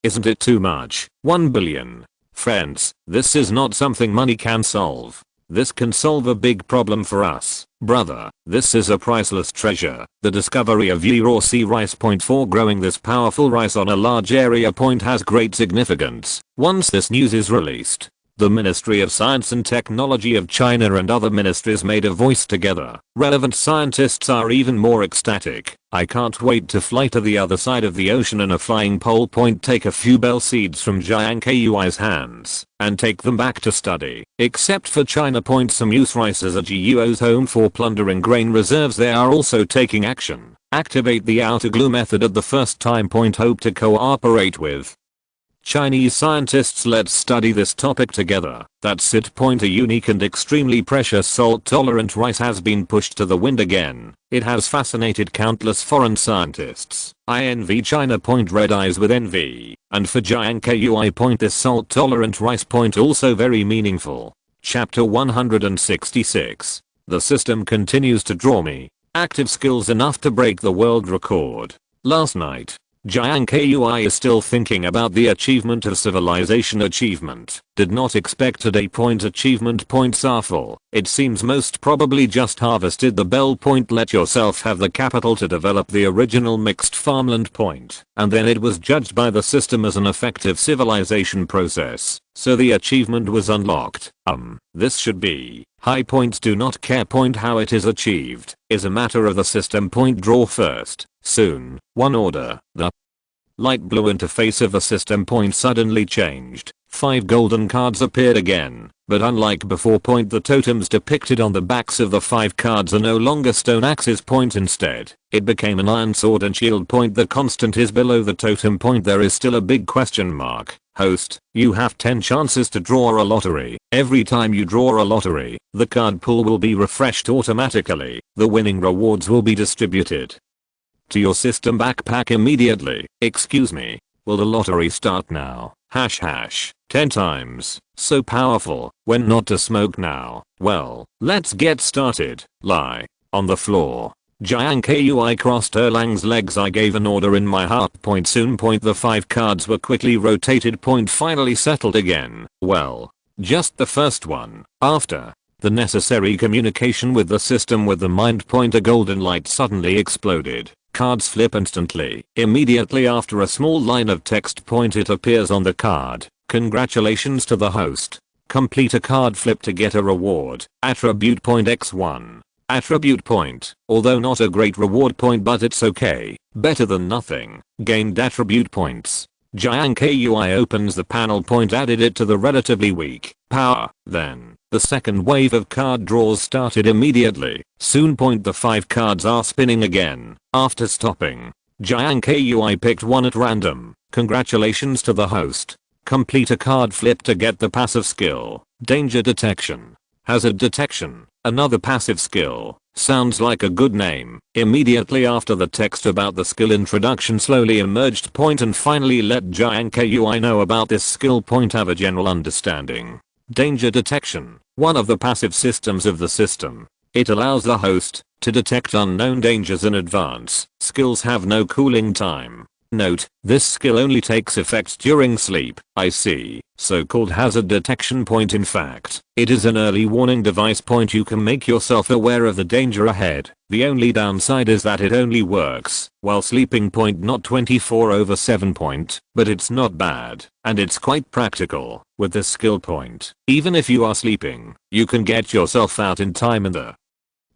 Isn't it too much? 1 billion. Friends, this is not something money can solve. This can solve a big problem for us. Brother, this is a priceless treasure. The discovery of Yi raw sea rice. 4 Growing this powerful rice on a large area. Has great significance. Once this news is released, the Ministry of Science and Technology of China and other ministries made a voice together. Relevant scientists are even more ecstatic. I can't wait to fly to the other side of the ocean in a flying pole. Take a few bell seeds from Jiang Kui's hands and take them back to study. Except for China. Some use rice as a GUO's home for plundering grain reserves. They are also taking action. Activate the outer glue method at the first time. Hope to cooperate with Chinese scientists, let's study this topic together. That's it. A unique and extremely precious salt-tolerant rice has been pushed to the wind again. It has fascinated countless foreign scientists. I envy China. Red eyes with envy. And for Jiang Kui. This salt-tolerant rice. Also very meaningful. Chapter 166. The system continues to draw me. Active skills enough to break the world record. Last night, Jiang Kui is still thinking about the achievement of civilization achievement. Did not expect today. Achievement points are full. It seems most probably just harvested the bell. Let yourself have the capital to develop the original mixed farmland. And then it was judged by the system as an effective civilization process. So the achievement was unlocked. This should be high. Do not care. How it is achieved is a matter of the system. Draw first. Soon, one order. The light blue interface of the system. Suddenly changed. 5 golden cards appeared again, but unlike before. The totems depicted on the backs of the 5 cards are no longer stone axes. Instead, it became an iron sword and shield. The constant is below the totem. There is still a big question mark. Host, you have 10 chances to draw a lottery. Every time you draw a lottery, the card pool will be refreshed automatically. The winning rewards will be distributed to your system backpack immediately. Excuse me, will the lottery start now? #. 10 times. So powerful. When not to smoke now. Well, let's get started. Lie on the floor. Jiang Kui crossed Erlang's legs. I gave an order in my heart. Soon. The 5 cards were quickly rotated. Finally settled again. Well, just the first one. After the necessary communication with the system with the mind. A golden light suddenly exploded. Cards flip instantly. Immediately after a small line of text. It appears on the card. Congratulations to the host. Complete a card flip to get a reward. Attribute x1. Attribute point. Although not a great reward but it's okay. Better than nothing. Gained attribute points. Jiang Kui opens the panel. Added it to the relatively weak power. Then, the second wave of card draws started immediately. Soon. The 5 cards are spinning again. After stopping, Jiang Kui picked one at random. Congratulations to the host. Complete a card flip to get the passive skill. Danger detection. Hazard detection. Another passive skill. Sounds like a good name. Immediately after the text about the skill introduction slowly emerged. And finally let Jiang Kui know about this skill. Have a general understanding. Danger detection. One of the passive systems of the system. It allows the host to detect unknown dangers in advance. Skills have no cooling time. Note, this skill only takes effect during sleep. I see. So-called hazard detection. In fact, it is an early warning device. You can make yourself aware of the danger ahead. The only downside is that it only works while sleeping. Not 24/7. But it's not bad, and it's quite practical. With this skill point, even if you are sleeping, you can get yourself out in time in the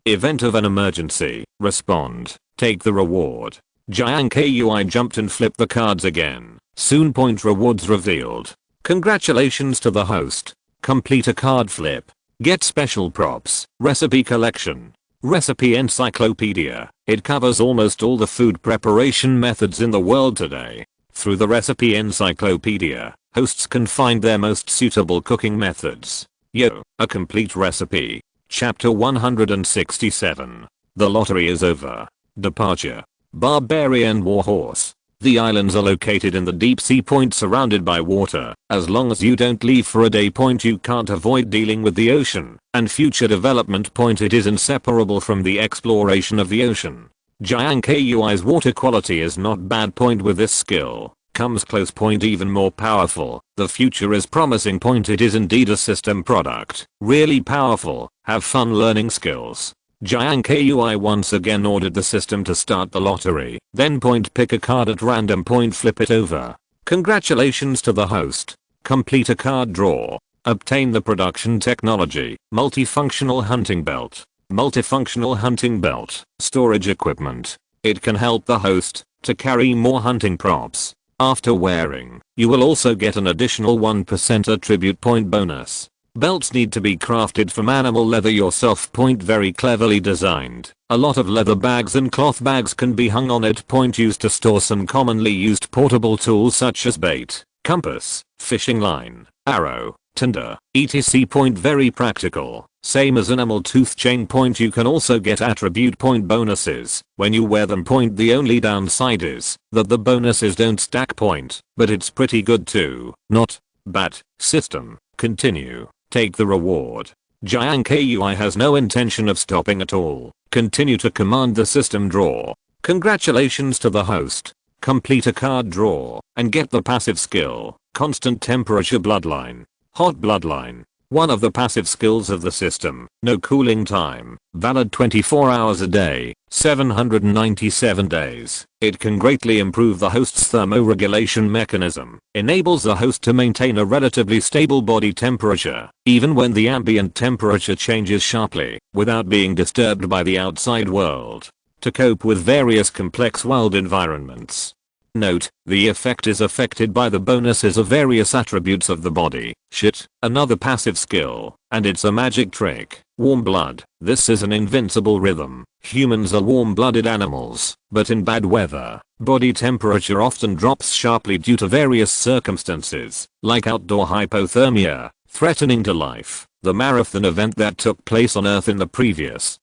event of an emergency. Respond. Take the reward. Jiang Kui jumped and flipped the cards again. Soon. Rewards revealed. Congratulations to the host. Complete a card flip. Get special props. Recipe collection. Recipe encyclopedia. It covers almost all the food preparation methods in the world today. Through the recipe encyclopedia, hosts can find their most suitable cooking methods. A complete recipe. Chapter 167. The lottery is over. Departure. Barbarian warhorse. The islands are located in the deep sea. Surrounded by water. As long as you don't leave for a day. You can't avoid dealing with the ocean and future development. It is inseparable from the exploration of the ocean. Jiang Kui's water quality is not bad. With this skill comes close. Even more powerful. The future is promising. It is indeed a system product. Really powerful. Have fun learning skills. Jiang Kui once again ordered the system to start the lottery. Then pick a card at random. Flip it over. Congratulations to the host. Complete a card draw. Obtain the production technology. Multifunctional hunting belt. Multifunctional hunting belt. Storage equipment. It can help the host to carry more hunting props. After wearing, you will also get an additional 1% attribute point bonus. Belts need to be crafted from animal leather yourself. Very cleverly designed. A lot of leather bags and cloth bags can be hung on it. Used to store some commonly used portable tools such as bait, compass, fishing line, arrow, tinder, etc. Point very practical. Same as enamel tooth chain. Point you can also get attribute point bonuses when you wear them. Point the only downside is that the bonuses don't stack point, but it's pretty good too. Not bad. System. Continue. Take the reward. Jiang Kui has no intention of stopping at all. Continue to command the system draw. Congratulations to the host. Complete a card draw and get the passive skill, constant temperature bloodline. Hot bloodline. One of the passive skills of the system. No cooling time. Valid 24 hours a day, 797 days. It can greatly improve the host's thermoregulation mechanism. Enables the host to maintain a relatively stable body temperature, even when the ambient temperature changes sharply, without being disturbed by the outside world. To cope with various complex world environments. Note, the effect is affected by the bonuses of various attributes of the body. Shit, another passive skill, and it's a magic trick. Warm blood. This is an invincible rhythm. Humans are warm-blooded animals, but in bad weather, body temperature often drops sharply due to various circumstances, like outdoor hypothermia, threatening to life. The marathon event that took place on Earth in the previous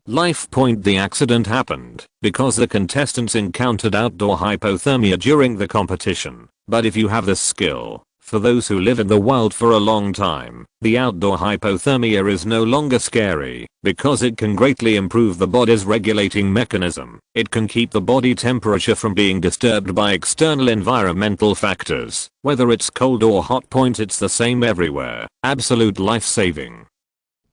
life. Point the accident happened because the contestants encountered outdoor hypothermia during the competition. But if you have this skill, for those who live in the wild for a long time, the outdoor hypothermia is no longer scary because it can greatly improve the body's regulating mechanism. It can keep the body temperature from being disturbed by external environmental factors. Whether it's cold or hot. Point it's the same everywhere. Absolute life-saving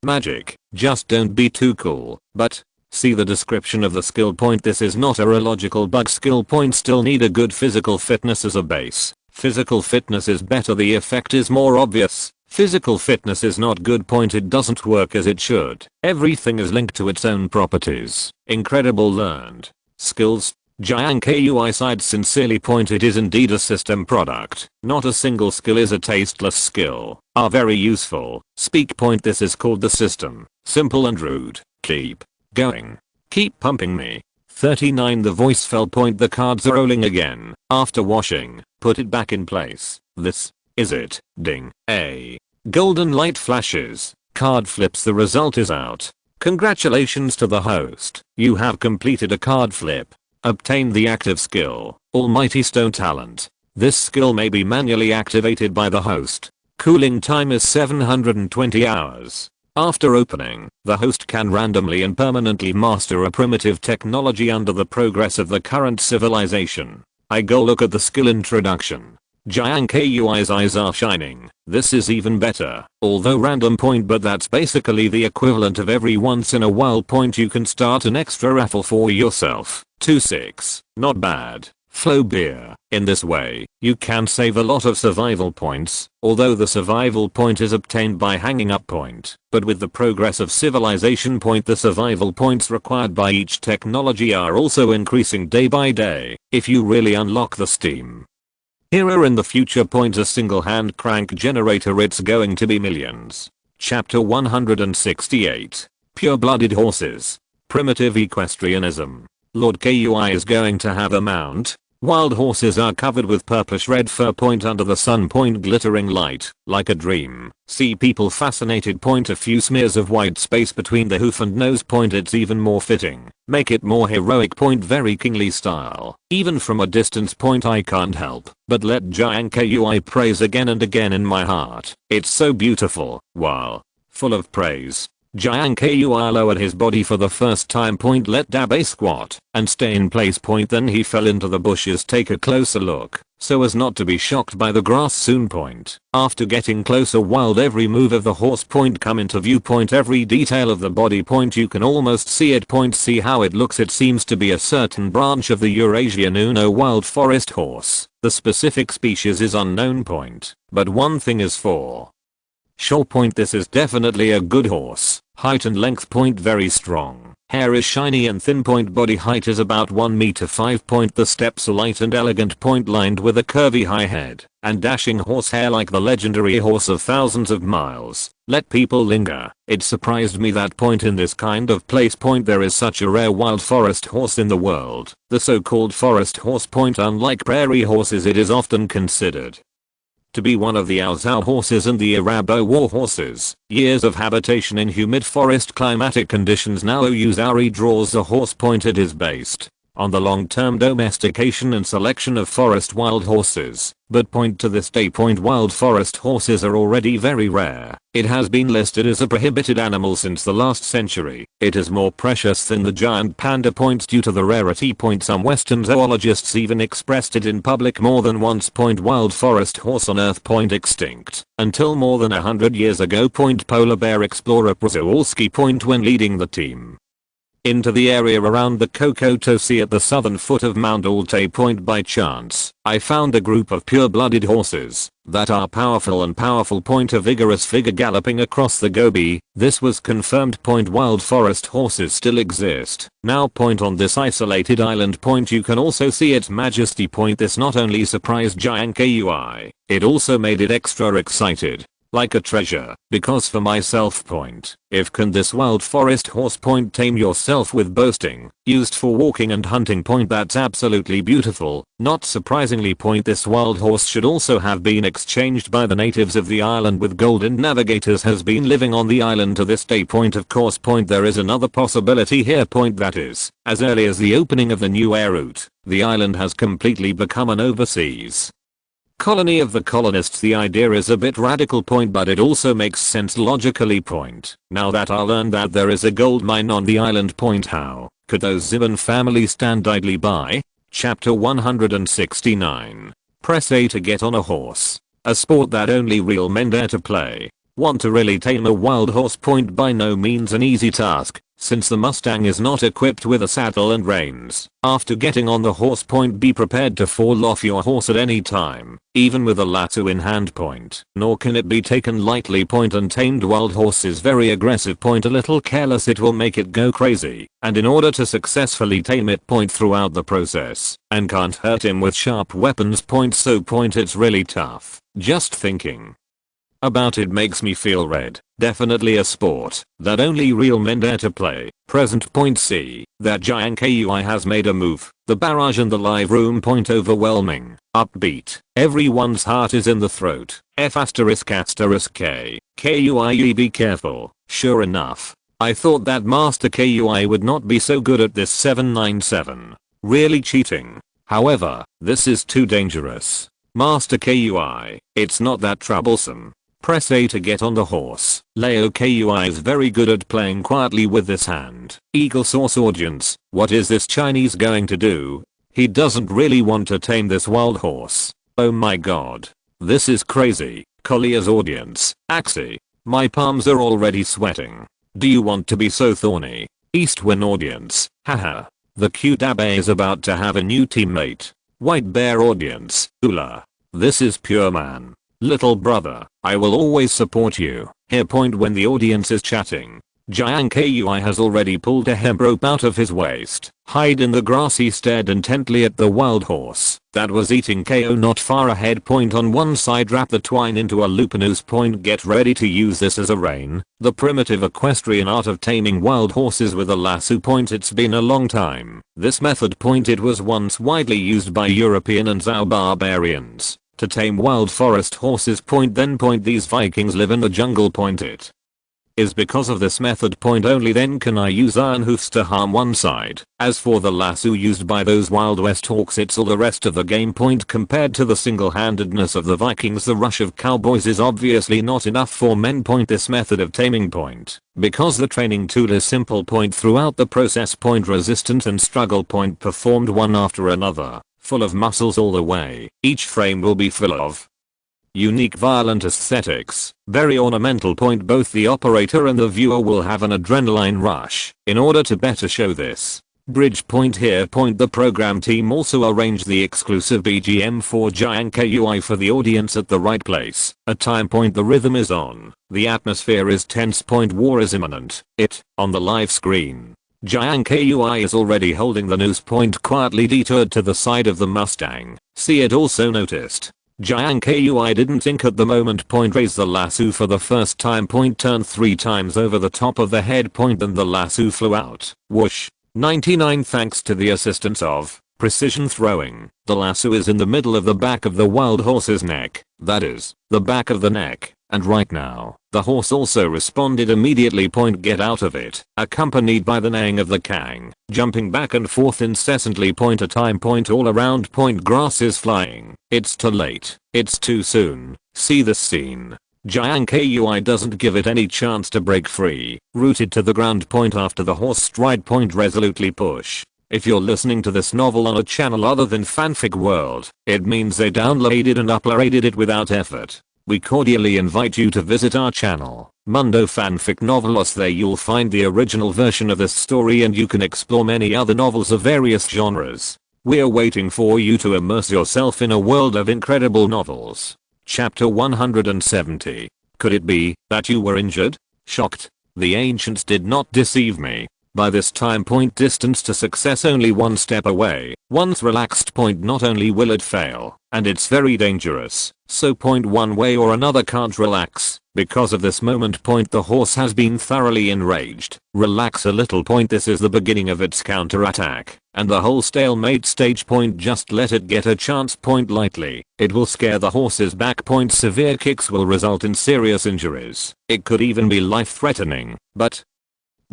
magic. Just don't be too cool. But see the description of the skill. Point this is not a illogical bug skill. Point still need a good physical fitness as a base. Physical fitness is better. The effect is more obvious. Physical fitness is not good. Point it doesn't work as it should. Everything is linked to its own properties. Incredible learned skills. Jiang Kui side sincerely. Point it is indeed a system product. Not a single skill is a tasteless skill. Are very useful. Speak. Point this is called the system. Simple and rude. Keep going. Keep pumping me. 39 The voice fell. Point the cards are rolling again. After washing, put it back in place. This is it. Ding. A golden light flashes. Card flips. The result is out. Congratulations to the host. You have completed a card flip. Obtain the active skill, Almighty Stone Talent. This skill may be manually activated by the host. Cooling time is 720 hours. After opening, the host can randomly and permanently master a primitive technology under the progress of the current civilization. I go look at the skill introduction. Jiang Kui's eyes are shining. This is even better, although random. Point but that's basically the equivalent of every once in a while. Point you can start an extra raffle for yourself. 2-6. Not bad. Flow beer. In this way, you can save a lot of survival points, although the survival point is obtained by hanging up point. But with the progress of civilization. Point the survival points required by each technology are also increasing day by day, if you really unlock the steam. Here in the future. Point a single hand crank generator. It's going to be millions. Chapter 168. Pure-blooded horses. Primitive equestrianism. Lord Kui is going to have a mount. Wild horses are covered with purplish red fur. Point under the sun. Point glittering light, like a dream. See people fascinated. Point a few smears of white space between the hoof and nose. Point it's even more fitting. Make it more heroic. Point very kingly style. Even from a distance. Point I can't help but let Jiang Kui praise again and again in my heart. It's so beautiful. Wow. Full of praise. Jiang Kui lowered his body for the first time. Point let dab a squat and stay in place. Point then he fell into the bushes. Take a closer look so as not to be shocked by the grass soon. Point after getting closer, wild every move of the horse. Point come into view. Point every detail of the body. Point you can almost see it. Point see how it looks. It seems to be a certain branch of the Eurasian Uno wild forest horse. The specific species is unknown. Point but one thing is for sure. Point this is definitely a good horse. Height and length. Point very strong. Hair is shiny and thin. Point body height is about 1 meter 5. Point the steps are light and elegant. Point lined with a curvy high head and dashing horsehair like the legendary horse of thousands of miles. Let people linger. It surprised me that point in this kind of place. Point there is such a rare wild forest horse in the world. The so-called forest horse. Point unlike prairie horses, it is often considered to be one of the Ao horses and the Arabo war horses. Years of habitation in humid forest climatic conditions. Now Uzari draws a horse point. It is based on the long-term domestication and selection of forest wild horses, but to this day wild forest horses are already very rare. It has been listed as a prohibited animal since the last century. It is more precious than the giant panda due to the rarity. Some Western zoologists even expressed it in public more than once. Wild forest horse on Earth extinct until more than 100 years ago. Polar bear explorer Przewalski when leading the team into the area around the Kokoto Sea at the southern foot of Mount Altai. By chance, I found a group of pure-blooded horses that are powerful. A vigorous figure galloping across the Gobi. This was confirmed. Wild forest horses still exist now. On this isolated island. You can also see its majesty. This not only surprised Jiang Kui, it also made it extra excited, like a treasure, because for myself. If can this wild forest horse tame yourself with boasting, used for walking and hunting. That's absolutely beautiful. Not surprisingly. This wild horse should also have been exchanged by the natives of the island with gold, and navigators has been living on the island to this day. Of course. There is another possibility here. That is, as early as the opening of the new air route, the island has completely become an overseas colony of the colonists. The idea is a bit radical. But it also makes sense logically. Now that I learned that there is a gold mine on the island. How could those Ziban family stand idly by? Chapter 169. Press A to get on a horse. A sport that only real men dare to play. Want to really tame a wild horse? By no means an easy task, since the Mustang is not equipped with a saddle and reins. After getting on the horse. Be prepared to fall off your horse at any time, even with a lasso in hand. Nor can it be taken lightly. Untamed wild horse is very aggressive. A little careless, it will make it go crazy, and in order to successfully tame it. Throughout the process, and can't hurt him with sharp weapons. So it's really tough. Just thinking about it makes me feel red. Definitely a sport that only real men dare to play. Present. C. That Jiang Kui has made a move. The barrage in the live room. Overwhelming, upbeat. Everyone's heart is in the throat. F***K. Kui, be careful. Sure enough, I thought that Master Kui would not be so good at this. 797. Really cheating. However, this is too dangerous. Master Kui, it's not that troublesome. Press A to get on the horse. Leo Kui is very good at playing quietly with this hand. Eagle source audience, what is this Chinese going to do? He doesn't really want to tame this wild horse. Oh my god. This is crazy. Collier's audience, Axie. My palms are already sweating. Do you want to be so thorny? Eastwin audience, haha. The cute Abe is about to have a new teammate. White bear audience, Ula. This is pure man. Little brother, I will always support you. Here. When the audience is chatting, Jiang Kui has already pulled a hemp rope out of his waist. Hide in the grass. He stared intently at the wild horse that was eating KO not far ahead. On one side, wrap the twine into a loop. Noose. Get ready to use this as a rein. The primitive equestrian art of taming wild horses with a lasso. It's been a long time. This method. It was once widely used by European and Zhao barbarians to tame wild forest horses. These Vikings live in the jungle. It is because of this method. Only then can I use iron hoofs to harm one side. As for the lasso used by those Wild West hawks, it's all the rest of the game. Compared to the single-handedness of the Vikings, the rush of cowboys is obviously not enough for men. This method of taming. Because the training tool is simple. Throughout the process. Resistance and struggle. Performed one after another, full of muscles all the way. Each frame will be full of unique violent aesthetics, very ornamental. Both the operator and the viewer will have an adrenaline rush. In order to better show this bridge. Here. The program team also arranged the exclusive BGM for Jiang Kui for the audience at the right place. At time. The rhythm is on. The atmosphere is tense. War is imminent. On the live screen, Jiang Kui is already holding the noose. Quietly detoured to the side of the Mustang. See, it also noticed Jiang Kui didn't think at the moment. Raise the lasso for the first time. Turn 3 times over the top of the head. Then the lasso flew out. Whoosh. 99. Thanks to the assistance of Precision throwing. The lasso is in the middle of the back of the wild horse's neck, that is, the back of the neck, and right now, the horse also responded immediately. Get out of it, accompanied by the neighing of the kang, jumping back and forth incessantly. A time. All around. Grass is flying. It's too late. It's too soon. See the scene. Jiang Kui doesn't give it any chance to break free, rooted to the ground. After the horse stride. Resolutely push. If you're listening to this novel on a channel other than Fanfic World, it means they downloaded and uploaded it without effort. We cordially invite you to visit our channel, Mundo Fanfic Novelos. There you'll find the original version of this story and you can explore many other novels of various genres. We're waiting for you to immerse yourself in a world of incredible novels. Chapter 170. Could it be that you were injured? Shocked. The ancients did not deceive me. By this time. Distance to success only one step away. Once relaxed. Not only will it fail, and it's very dangerous, so one way or another can't relax. Because of this moment. The horse has been thoroughly enraged. Relax a little. This is the beginning of its counterattack, and the whole stalemate stage. Just let it get a chance. Lightly. It will scare the horses back. Severe kicks will result in serious injuries. It could even be life-threatening, but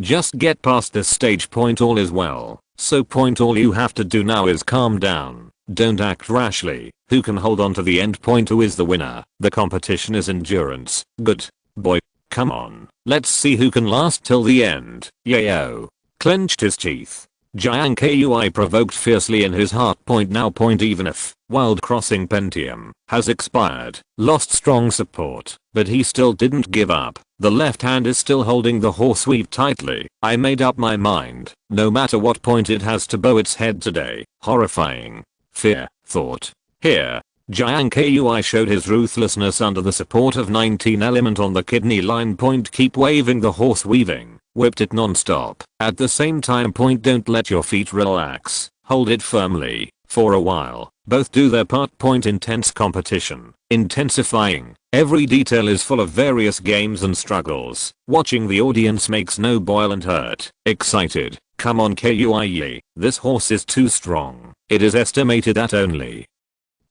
just get past this stage. All is well. So all you have to do now is calm down. Don't act rashly. Who can hold on to the end? Who is the winner? The competition is endurance. Good boy. Come on. Let's see who can last till the end. Yayo. Clenched his teeth. Jiang Kui provoked fiercely in his heart. Now. Even if Wild Crossing Pentium has expired, lost strong support, but he still didn't give up. The left hand is still holding the horse weave tightly. I made up my mind. No matter what it has to bow its head today. Horrifying. Fear. Thought. Here. Jiang Kui showed his ruthlessness under the support of 19 element on the kidney line. Keep waving the horse weaving. Whipped it non-stop. At the same time. Don't let your feet relax. Hold it firmly. For a while. Both do their part. Intense competition. Intensifying. Every detail is full of various games and struggles. Watching the audience makes no boil and hurt. Excited. Come on Kui. This horse is too strong. It is estimated that only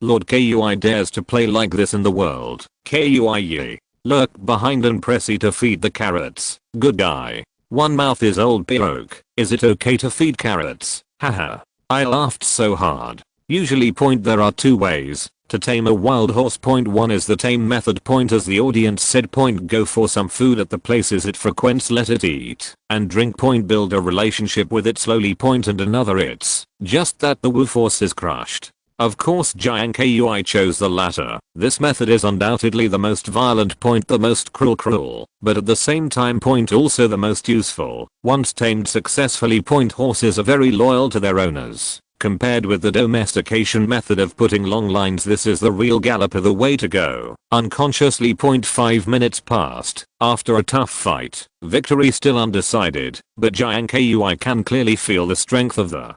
Lord Kui dares to play like this in the world. Kui. Lurk behind and press E to feed the carrots. Good guy. One mouth is old broke. Is it okay to feed carrots? Haha. I laughed so hard. Usually. There are two ways to tame a wild horse. One is the tame method. As the audience said. Go for some food at the places it frequents. Let it eat and drink. Build a relationship with it slowly. And another it's just that the wolf horse is crushed. Of course Jiang Kui chose the latter. This method is undoubtedly the most violent. The most cruel, but at the same time. Also the most useful. Once tamed successfully. Horses are very loyal to their owners. Compared with the domestication method of putting long lines, this is the real galloper, the way to go. Unconsciously. 5 minutes passed. After a tough fight, victory still undecided, but Jiang Kui can clearly feel the strength of the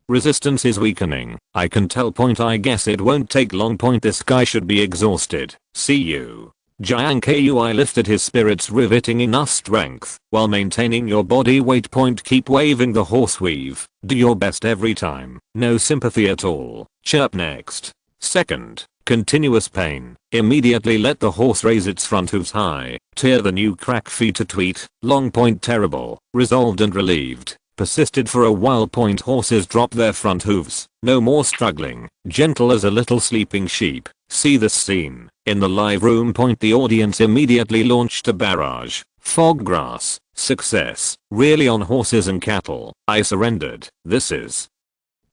resistance is weakening. I can tell. I guess it won't take long. This guy should be exhausted. See you. Jiang Kui lifted his spirits, riveting enough strength while maintaining your body weight. Keep waving the horse weave. Do your best every time. No sympathy at all. Chirp next. Second. Continuous pain. Immediately let the horse raise its front hooves high. Tear the new crack feet a tweet. Long. Terrible. Resolved and relieved. Persisted for a while. Horses drop their front hooves. No more struggling. Gentle as a little sleeping sheep. See this scene. In the live room. The audience immediately launched a barrage. Fog grass. Success. Really on horses and cattle. I surrendered. This is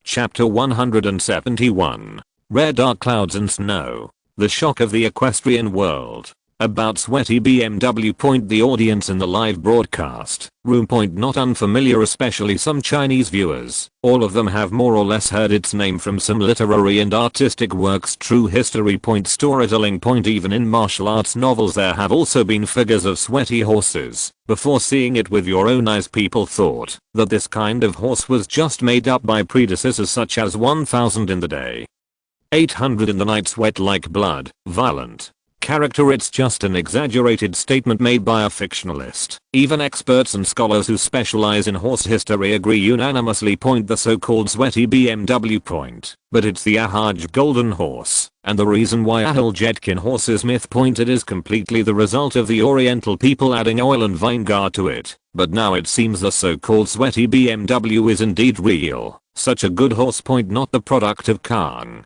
Chapter 171. Rare dark clouds and snow. The shock of the equestrian world. About sweaty BMW. The audience in the live broadcast room. Not unfamiliar, especially some Chinese viewers. All of them have more or less heard its name from some literary and artistic works. True history. Storytelling. Even in martial arts novels there have also been figures of sweaty horses. Before seeing it with your own eyes, people thought that this kind of horse was just made up by predecessors such as 1000 in the day, 800 in the night. Sweat like blood. Violent. character, it's just an exaggerated statement made by a fictionalist. Even experts and scholars who specialize in horse history agree unanimously. The so-called sweaty BMW point. But it's the Ahaj golden horse, and the reason why Ahul Jetkin horses myth. It is completely the result of the Oriental people adding oil and vinegar to it. But now it seems the so-called sweaty BMW is indeed real. Such a good horse. Not the product of Khan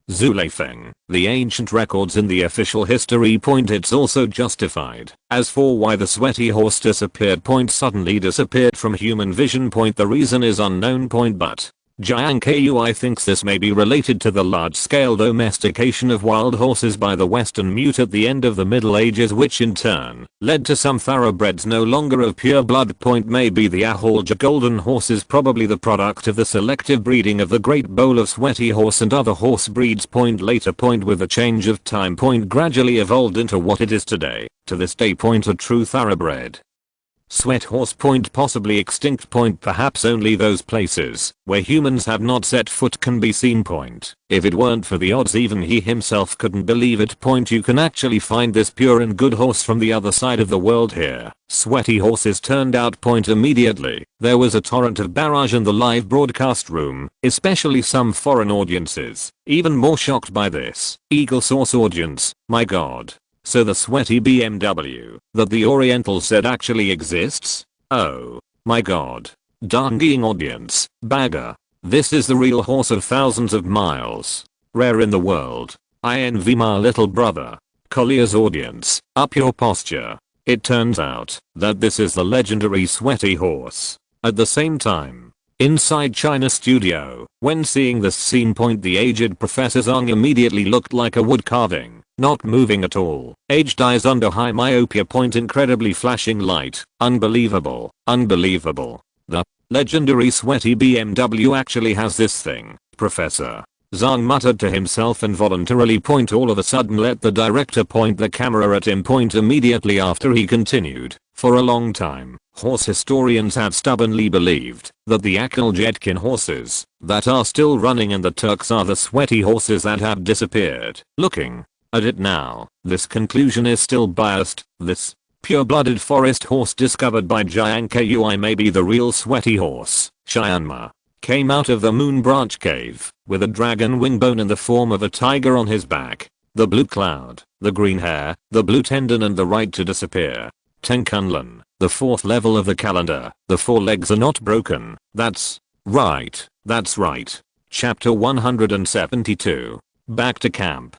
Zulafeng. The ancient records in the official history. It's also justified. As for why the sweaty horse disappeared. Suddenly disappeared from human vision. The reason is unknown. But Jiang Kui thinks this may be related to the large-scale domestication of wild horses by the Western mute at the end of the Middle Ages, which in turn led to some thoroughbreds no longer of pure blood. Maybe the Ahulja golden horse is probably the product of the selective breeding of the Great Bowl of Sweaty Horse and other horse breeds. Later. With a change of time. Gradually evolved into what it is today. To this day. A true thoroughbred sweat horse. Possibly extinct. Perhaps only those places where humans have not set foot can be seen. If it weren't for the odds, even he himself couldn't believe it. You can actually find this pure and good horse from the other side of the world here. Sweaty horses turned out. Immediately there was a torrent of barrage in the live broadcast room, especially some foreign audiences, even more shocked by this. Eagle source audience, my god. So the sweaty BMW that the Orientals said actually exists? Oh my god. Darnging audience, bagger. This is the real horse of thousands of miles. Rare in the world. I envy my little brother. Collier's audience, up your posture. It turns out that this is the legendary sweaty horse. At the same time, inside China studio, when seeing this scene. The aged Professor Zhang immediately looked like a wood carving. Not moving at all. Aged eyes under high myopia. Incredibly flashing light. Unbelievable. Unbelievable. The legendary sweaty BMW actually has this thing. Professor Zhang muttered to himself involuntarily. All of a sudden let the director point the camera at him. Immediately after he continued. For a long time, horse historians had stubbornly believed that the Ahul Jetkin horses that are still running in the Turks are the sweaty horses that have disappeared. Looking at it now, this conclusion is still biased. This pure-blooded forest horse discovered by Jiang Kui may be the real sweaty horse. Xianma came out of the Moon Branch Cave with a dragon wing bone in the form of a tiger on his back, the blue cloud, the green hair, the blue tendon and the right to disappear. Tenkunlun, the 4th level of the calendar, the 4 legs are not broken. That's right. That's right. Chapter 172. Back to camp.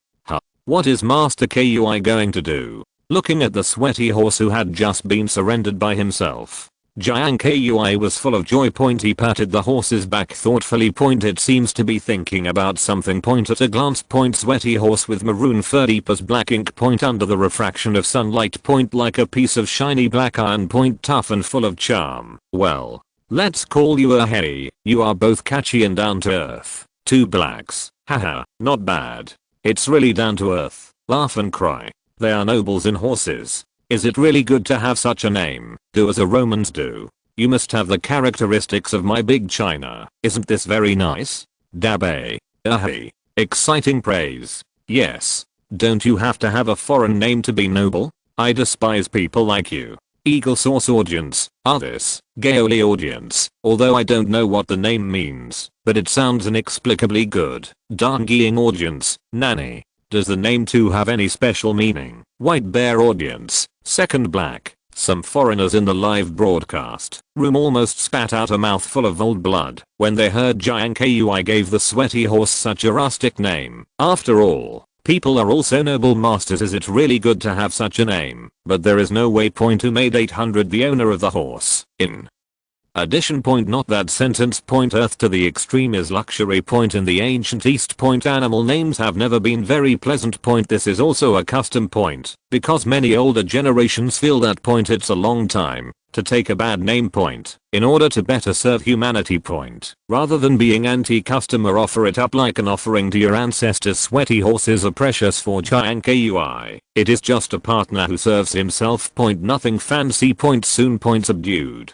What is Master Kui going to do? Looking at the sweaty horse who had just been surrendered by himself, Jiang Kui was full of joy. He patted the horse's back thoughtfully. It seems to be thinking about something. At a glance. Sweaty horse with maroon fur deep as black ink. Under the refraction of sunlight. Like a piece of shiny black iron. Tough and full of charm. Well, let's call you a hairy. You are both catchy and down to earth. 2 blacks. Haha, not bad. It's really down to earth. Laugh and cry. They are nobles in horses. Is it really good to have such a name? Do as the Romans do. You must have the characteristics of my big China. Isn't this very nice? Dabe. Ahi. Exciting praise. Yes. Don't you have to have a foreign name to be noble? I despise people like you. Eagle source audience, others, Gaoli audience, although I don't know what the name means, but it sounds inexplicably good. Darnging audience, Nanny. Does the name too have any special meaning? White bear audience, second black. Some foreigners in the live broadcast room almost spat out a mouthful of old blood when they heard Jiang Kui gave the sweaty horse such a rustic name. After all, people are also noble masters. Is it really good to have such a name? But there is no way. Who made 800 the owner of the horse? In addition. Not that sentence. Earth to the extreme is luxury. In the ancient East. Animal names have never been very pleasant. This is also a custom. Because many older generations feel that. It's a long time to take a bad name. In order to better serve humanity. Rather than being anti-custom or offer it up like an offering to your ancestors. Sweaty horses are precious for Jiang Kui. It is just a partner who serves himself. Nothing fancy. Soon. Subdued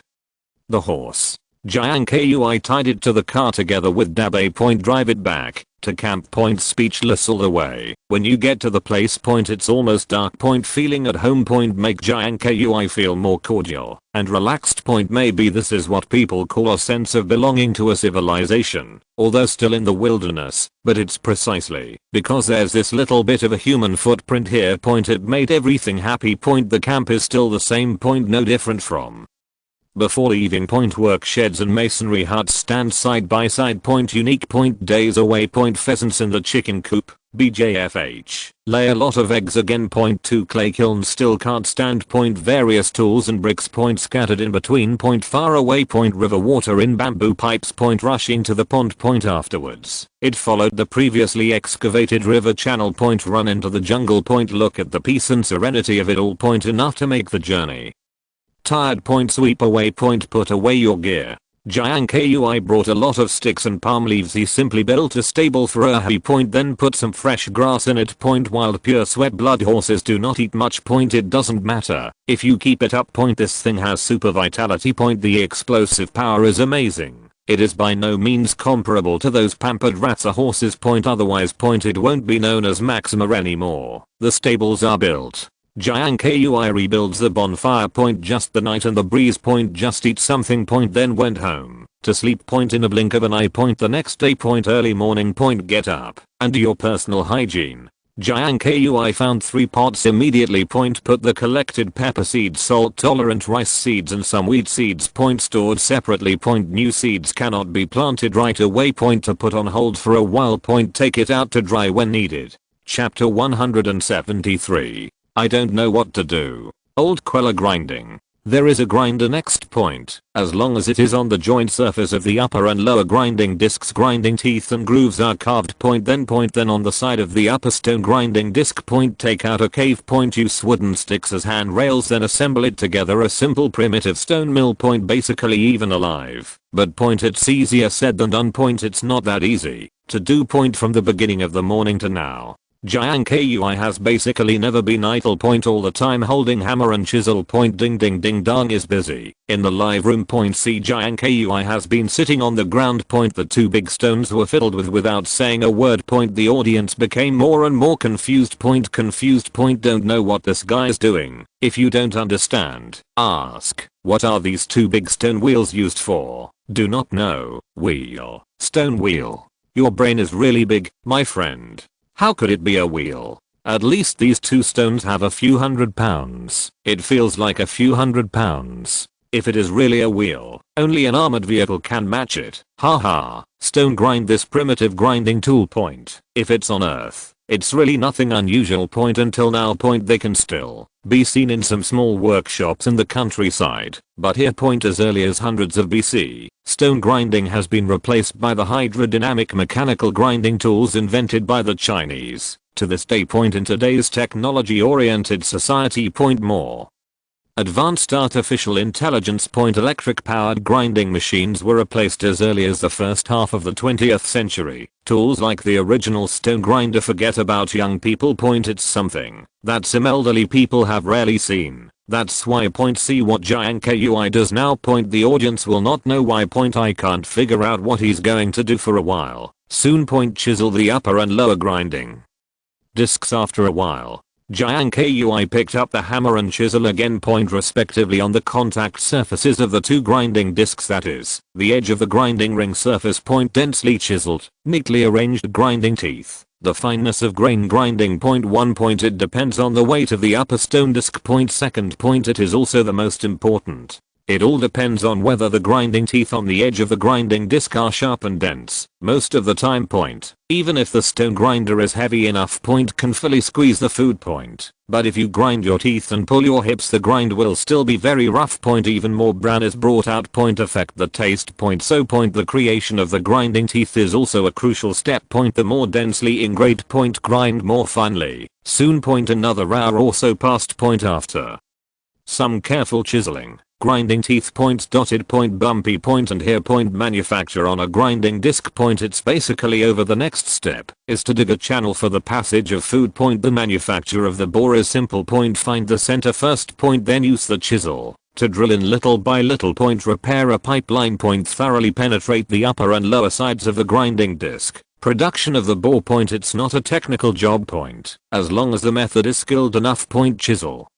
the horse Jiang Kui tied it to the car together with dab a point drive it back to camp point speechless all the way. When you get to the place point it's almost dark point feeling at home point make Jiang Kui feel more cordial and relaxed point maybe this is what people call a sense of belonging to a civilization, although still in the wilderness, but it's precisely because there's this little bit of a human footprint here point it made everything happy point the camp is still the same point no different from before leaving point work sheds and masonry huts stand side by side point unique point days away point pheasants in the chicken coop, BJFH, lay a lot of eggs again point 2 clay kilns still can't stand point various tools and bricks point scattered in between point far away point river water in bamboo pipes point rushing to the pond point afterwards. It followed the previously excavated river channel point run into the jungle point look at the peace and serenity of it all point enough to make the journey. Tired point sweep away point put away your gear. Jiang Kui brought a lot of sticks and palm leaves he simply built a stable for a hay point then put some fresh grass in it point wild pure sweat blood horses do not eat much point it doesn't matter if you keep it up point this thing has super vitality point the explosive power is amazing. It is by no means comparable to those pampered rats a horses point otherwise point it won't be known as Maxima anymore. The stables are built. Jiang Kui rebuilds the bonfire point just the night and the breeze point just eat something point then went home to sleep point in a blink of an eye point the next day point early morning point get up and do your personal hygiene. Jiang Kui found 3 pots immediately point put the collected pepper seeds salt tolerant rice seeds and some wheat seeds point stored separately point new seeds cannot be planted right away point to put on hold for a while point take it out to dry when needed. Chapter 173. I don't know what to do. Old Queller grinding. There is a grinder next point. As long as it is on the joint surface of the upper and lower grinding discs grinding teeth and grooves are carved point then on the side of the upper stone grinding disc point take out a cave point use wooden sticks as handrails then assemble it together a simple primitive stone mill point basically even alive. But point it's easier said than done point it's not that easy to do point from the beginning of the morning to now. Jiang Kui has basically never been idle point all the time holding hammer and chisel point ding ding ding dong is busy. In the live room point see Jiang Kui has been sitting on the ground point the 2 big stones were fiddled with without saying a word point the audience became more and more confused point don't know what this guy's doing. If you don't understand, ask, what are these 2 big stone wheels used for? Do not know, wheel, stone wheel. Your brain is really big, my friend. How could it be a wheel? At least these 2 stones have a few hundred pounds. It feels like a few hundred pounds. If it is really a wheel, only an armored vehicle can match it. Haha. Stone grind this primitive grinding tool point. If it's on Earth, it's really nothing unusual point until now point they can still be seen in some small workshops in the countryside. But here point as early as hundreds of BC, stone grinding has been replaced by the hydrodynamic mechanical grinding tools invented by the Chinese. To this day point in today's technology oriented society point more advanced artificial intelligence point electric powered grinding machines were replaced as early as the first half of the 20th century. Tools like the original stone grinder forget about young people point it's something that some elderly people have rarely seen. That's why point see what Jiang Kui does now point the audience will not know why point I can't figure out what he's going to do for a while. Soon point chisel the upper and lower grinding discs after a while. Jiang Kui picked up the hammer and chisel again point respectively on the contact surfaces of the 2 grinding discs that is, the edge of the grinding ring surface point densely chiseled, neatly arranged grinding teeth. The fineness of grain grinding point 1 point it depends on the weight of the upper stone disc point 2nd point it is also the most important. It all depends on whether the grinding teeth on the edge of the grinding disc are sharp and dense. Most of the time point, even if the stone grinder is heavy enough point can fully squeeze the food point. But if you grind your teeth and pull your hips the grind will still be very rough point even more bran is brought out point affect the taste point so point the creation of the grinding teeth is also a crucial step point the more densely ingrained point grind more finely. Soon point another hour or so past point after some careful chiseling. Grinding teeth point dotted point bumpy point and here point manufacture on a grinding disc point it's basically over the next step is to dig a channel for the passage of food point the manufacture of the bore is simple point find the center first point then use the chisel To drill in little by little point, repair a pipeline point, thoroughly penetrate the upper and lower sides of the grinding disc. Production of the bore point. It's not a technical job point, as long as the method is skilled enough. Point chisel.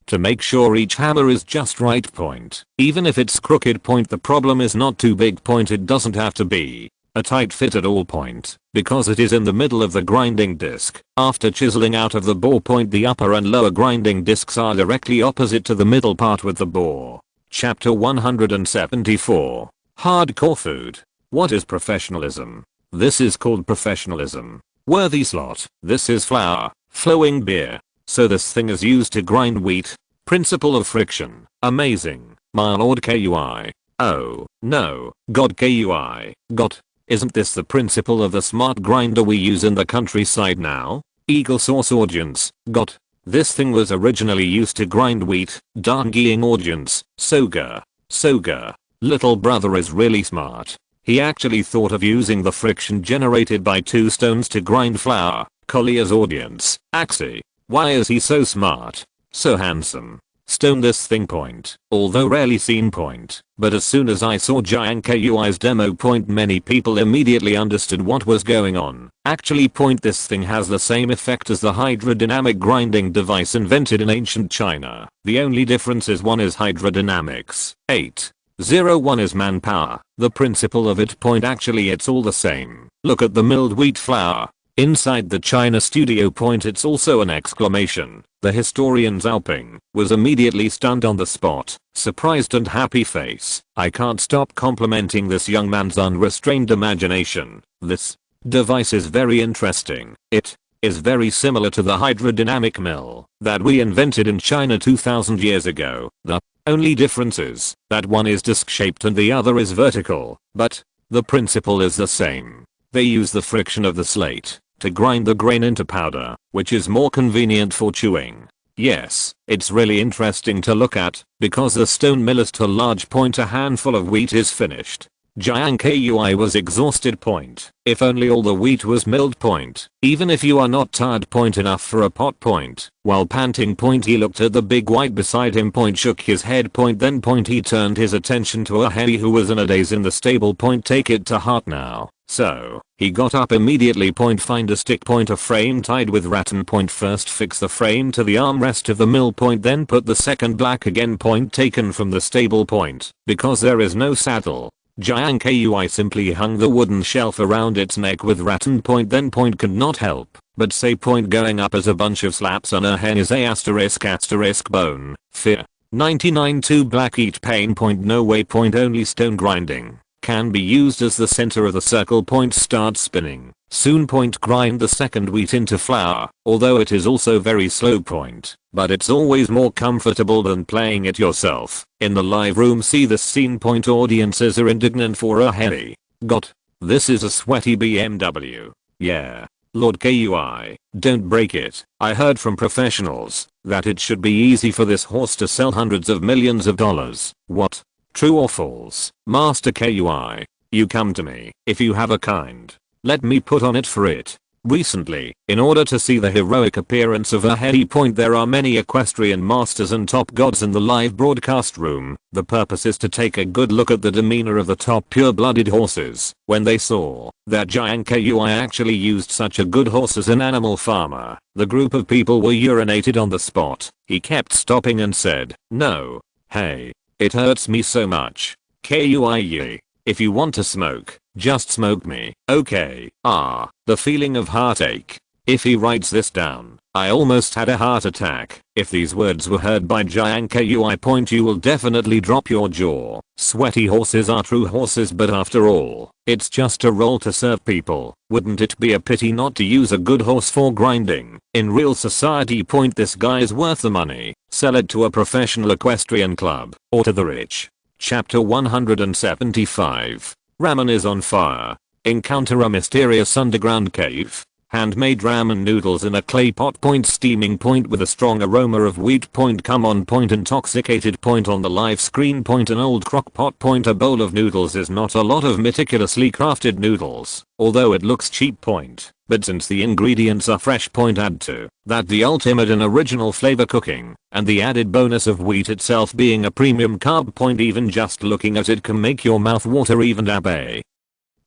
To make sure each hammer is just right. Point. Even if it's crooked. Point. The problem is not too big. Point. It doesn't have to be a tight fit at all. Point. Because it is in the middle of the grinding disc. After chiseling out of the bore point, the upper and lower grinding discs are directly opposite to the middle part with the bore. Chapter 174. Hardcore food. What is professionalism? This is called professionalism. Worthy slot. This is flour, flowing beer. So this thing is used to grind wheat. Principle of friction. Amazing. My lord Kui. Oh, no. God Kui. God. Isn't this the principle of the smart grinder we use in the countryside now? Eagle source audience. God. This thing was originally used to grind wheat. Darnging audience. Soga. Soga. Little brother is really smart. He actually thought of using the friction generated by two stones to grind flour. Collier's audience. Axie. Why is he so smart? So handsome. Stone this thing. Point. Although rarely seen. Point. But as soon as I saw Jiang Kui's demo. Point. Many people immediately understood what was going on. Actually. Point. This thing has the same effect as the hydrodynamic grinding device invented in ancient China. The only difference is one is hydrodynamics. 801 is manpower. The principle of it. Point. Actually it's all the same. Look at the milled wheat flour. Inside the China studio. Point. It's also an exclamation. The historian Zhao Ping was immediately stunned on the spot, surprised and happy face. I can't stop complimenting this young man's unrestrained imagination. This device is very interesting. It is very similar to the hydrodynamic mill that we invented in China 2000 years ago. The only difference is that one is disc shaped and the other is vertical, but the principle is the same. They use the friction of the slate to grind the grain into powder, which is more convenient for chewing. Yes, it's really interesting to look at, because the stone mill is too large. Point. A handful of wheat is finished. Jiang Kui was exhausted. Point. If only all the wheat was milled. Point. Even if you are not tired. Point. Enough for a pot. Point. While panting. Point. He looked at the big white beside him. Point. Shook his head. Point. Then Point. He turned his attention to a Harry who was in a daze in the stable. Point. Take it to heart now. So, he got up immediately. Point. Find a stick. Point. A frame tied with rattan. Point. First fix the frame to the armrest of the mill. Point. Then put the second black again. Point. Taken from the stable. Point. Because there is no saddle, Jiang Kui simply hung the wooden shelf around its neck with rattan. Point. Then Point could not help but say. Point. Going up as a bunch of slaps on a hen is a *** bone. Fear. 99 2 black eat pain. Point. No way. Point. Only stone grinding can be used as the center of the circle. Point. Start spinning. Soon. Point. Grind the second wheat into flour, although it is also very slow. Point. But it's always more comfortable than playing it yourself. In the live room see this scene. Point. Audiences are indignant for a hairy. God. This is a sweaty BMW. Yeah. Lord Kui, don't break it. I heard from professionals that it should be easy for this horse to sell hundreds of millions of dollars. What? True or false? Master Kui, you come to me if you have a kind. Let me put on it for it. Recently, in order to see the heroic appearance of a heady. Point. There are many equestrian masters and top gods in the live broadcast room. The purpose is to take a good look at the demeanor of the top pure-blooded horses. When they saw that Jiang Kui actually used such a good horse as an animal farmer, the group of people were urinated on the spot. He kept stopping and said, "No. Hey. It hurts me so much. Kui, if you want to smoke, just smoke me, okay?" The feeling of heartache. If he writes this down, I almost had a heart attack. If these words were heard by Jiang Kui. Point. You will definitely drop your jaw. Sweaty horses are true horses, but after all, it's just a role to serve people. Wouldn't it be a pity not to use a good horse for grinding in real society? Point. This guy is worth the money. Sell it to a professional equestrian club or to the rich. Chapter 175. Ramen is on fire. Encounter a mysterious underground cave. Handmade ramen noodles in a clay pot. Point. Steaming. Point. With a strong aroma of wheat. Point. Come on. Point. Intoxicated. Point. On the live screen. Point. An old crock pot. Point. A bowl of noodles is not a lot of meticulously crafted noodles, although it looks cheap. Point. but since the ingredients are fresh, add to that the ultimate and original flavor cooking, and the added bonus of wheat itself being a premium carb, even just looking at it can make your mouth water. Even Dabe,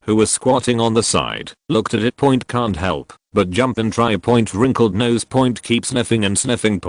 who was squatting on the side, looked at it, can't help but jump and try, wrinkled nose, keep sniffing and sniffing.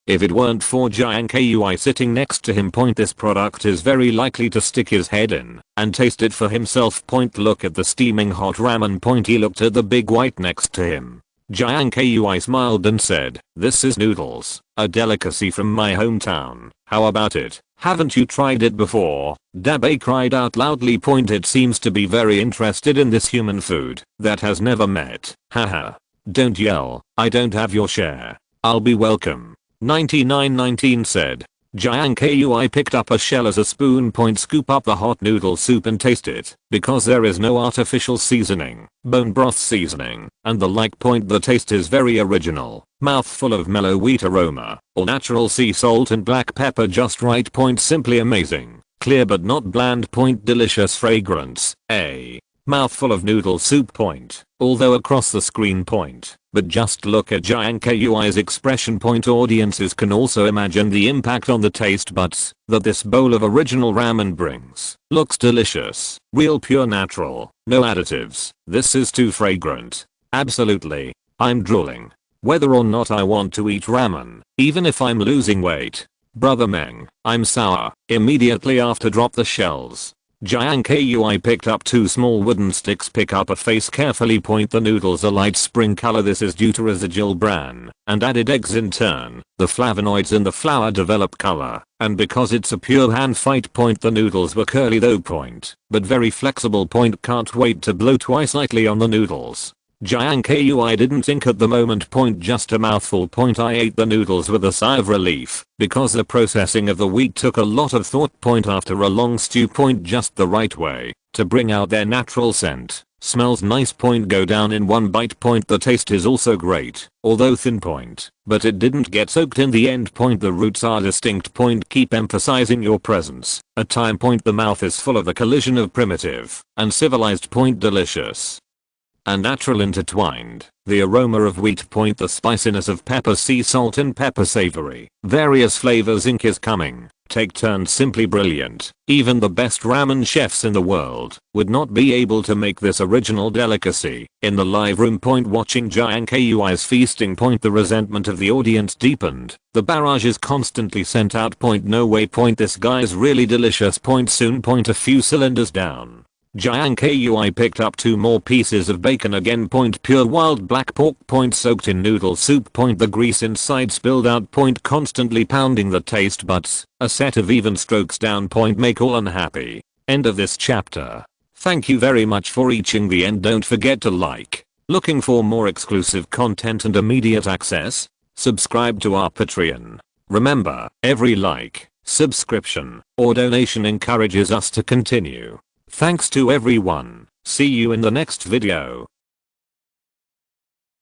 If it weren't for Jiang Kui sitting next to him, this product is very likely to stick his head in and taste it for himself. Look at the steaming hot ramen. He looked at the big white next to him. Jiang Kui smiled and said, "This is noodles, a delicacy from my hometown. How about it? Haven't you tried it before?" Dabe cried out loudly. It seems to be very interested in this human food that has never met. Haha. Don't yell, I don't have your share. I'll be welcome. 9919 said. Jiang Kui picked up a shell as a spoon. Scoop up the hot noodle soup and taste it, because there is no artificial seasoning, bone broth seasoning, and the like. The taste is very original, mouthful of mellow wheat aroma, all natural sea salt and black pepper just right. Simply amazing, clear but not bland. Delicious fragrance, a mouthful of noodle soup. Although across the screen. But just look at Jiang Kui's expression. Audiences can also imagine the impact on the taste buds that this bowl of original ramen brings. Looks delicious, real pure natural, no additives. This is too fragrant. Absolutely. I'm drooling. Whether or not I want to eat ramen, even if I'm losing weight. Brother Meng, I'm sour. Immediately after, drop the shells. Jiang Kui picked up 2 small wooden sticks. Pick up a face carefully. The noodles are light spring color. This is due to residual bran and added eggs. In turn, the flavonoids in the flour develop color, and because it's a pure hand fight. The noodles were curly though. But very flexible. Can't wait to blow twice lightly on the noodles. Jiang Kui didn't think at the moment. Just a mouthful. I ate the noodles with a sigh of relief, because the processing of the wheat took a lot of thought. After a long stew. Just the right way to bring out their natural scent. Smells nice. Go down in one bite. The taste is also great, although thin. But it didn't get soaked in the end. The roots are distinct. Keep emphasizing your presence. At time. The mouth is full of the collision of primitive and civilized. Delicious and natural intertwined. The aroma of wheat. The spiciness of pepper, sea salt and pepper savory. Various flavors. Ink is coming. Take turns. Simply brilliant. Even the best ramen chefs in the world would not be able to make this original delicacy in the live room. Watching Jiang Kui's feasting. The resentment of the audience deepened. The barrage is constantly sent out. No way. This guy's really delicious. Soon. A few cylinders down. Jiang Kui picked up 2 more pieces of bacon again. Pure wild black pork. Soaked in noodle soup. The grease inside spilled out. Constantly pounding the taste buds. A set of even strokes down. Make all unhappy. End of this chapter. Thank you very much for reaching the end. Don't forget to like. Looking for more exclusive content and immediate access? Subscribe to our Patreon. Remember, every like, subscription, or donation encourages us to continue. Thanks to everyone. See you in the next video.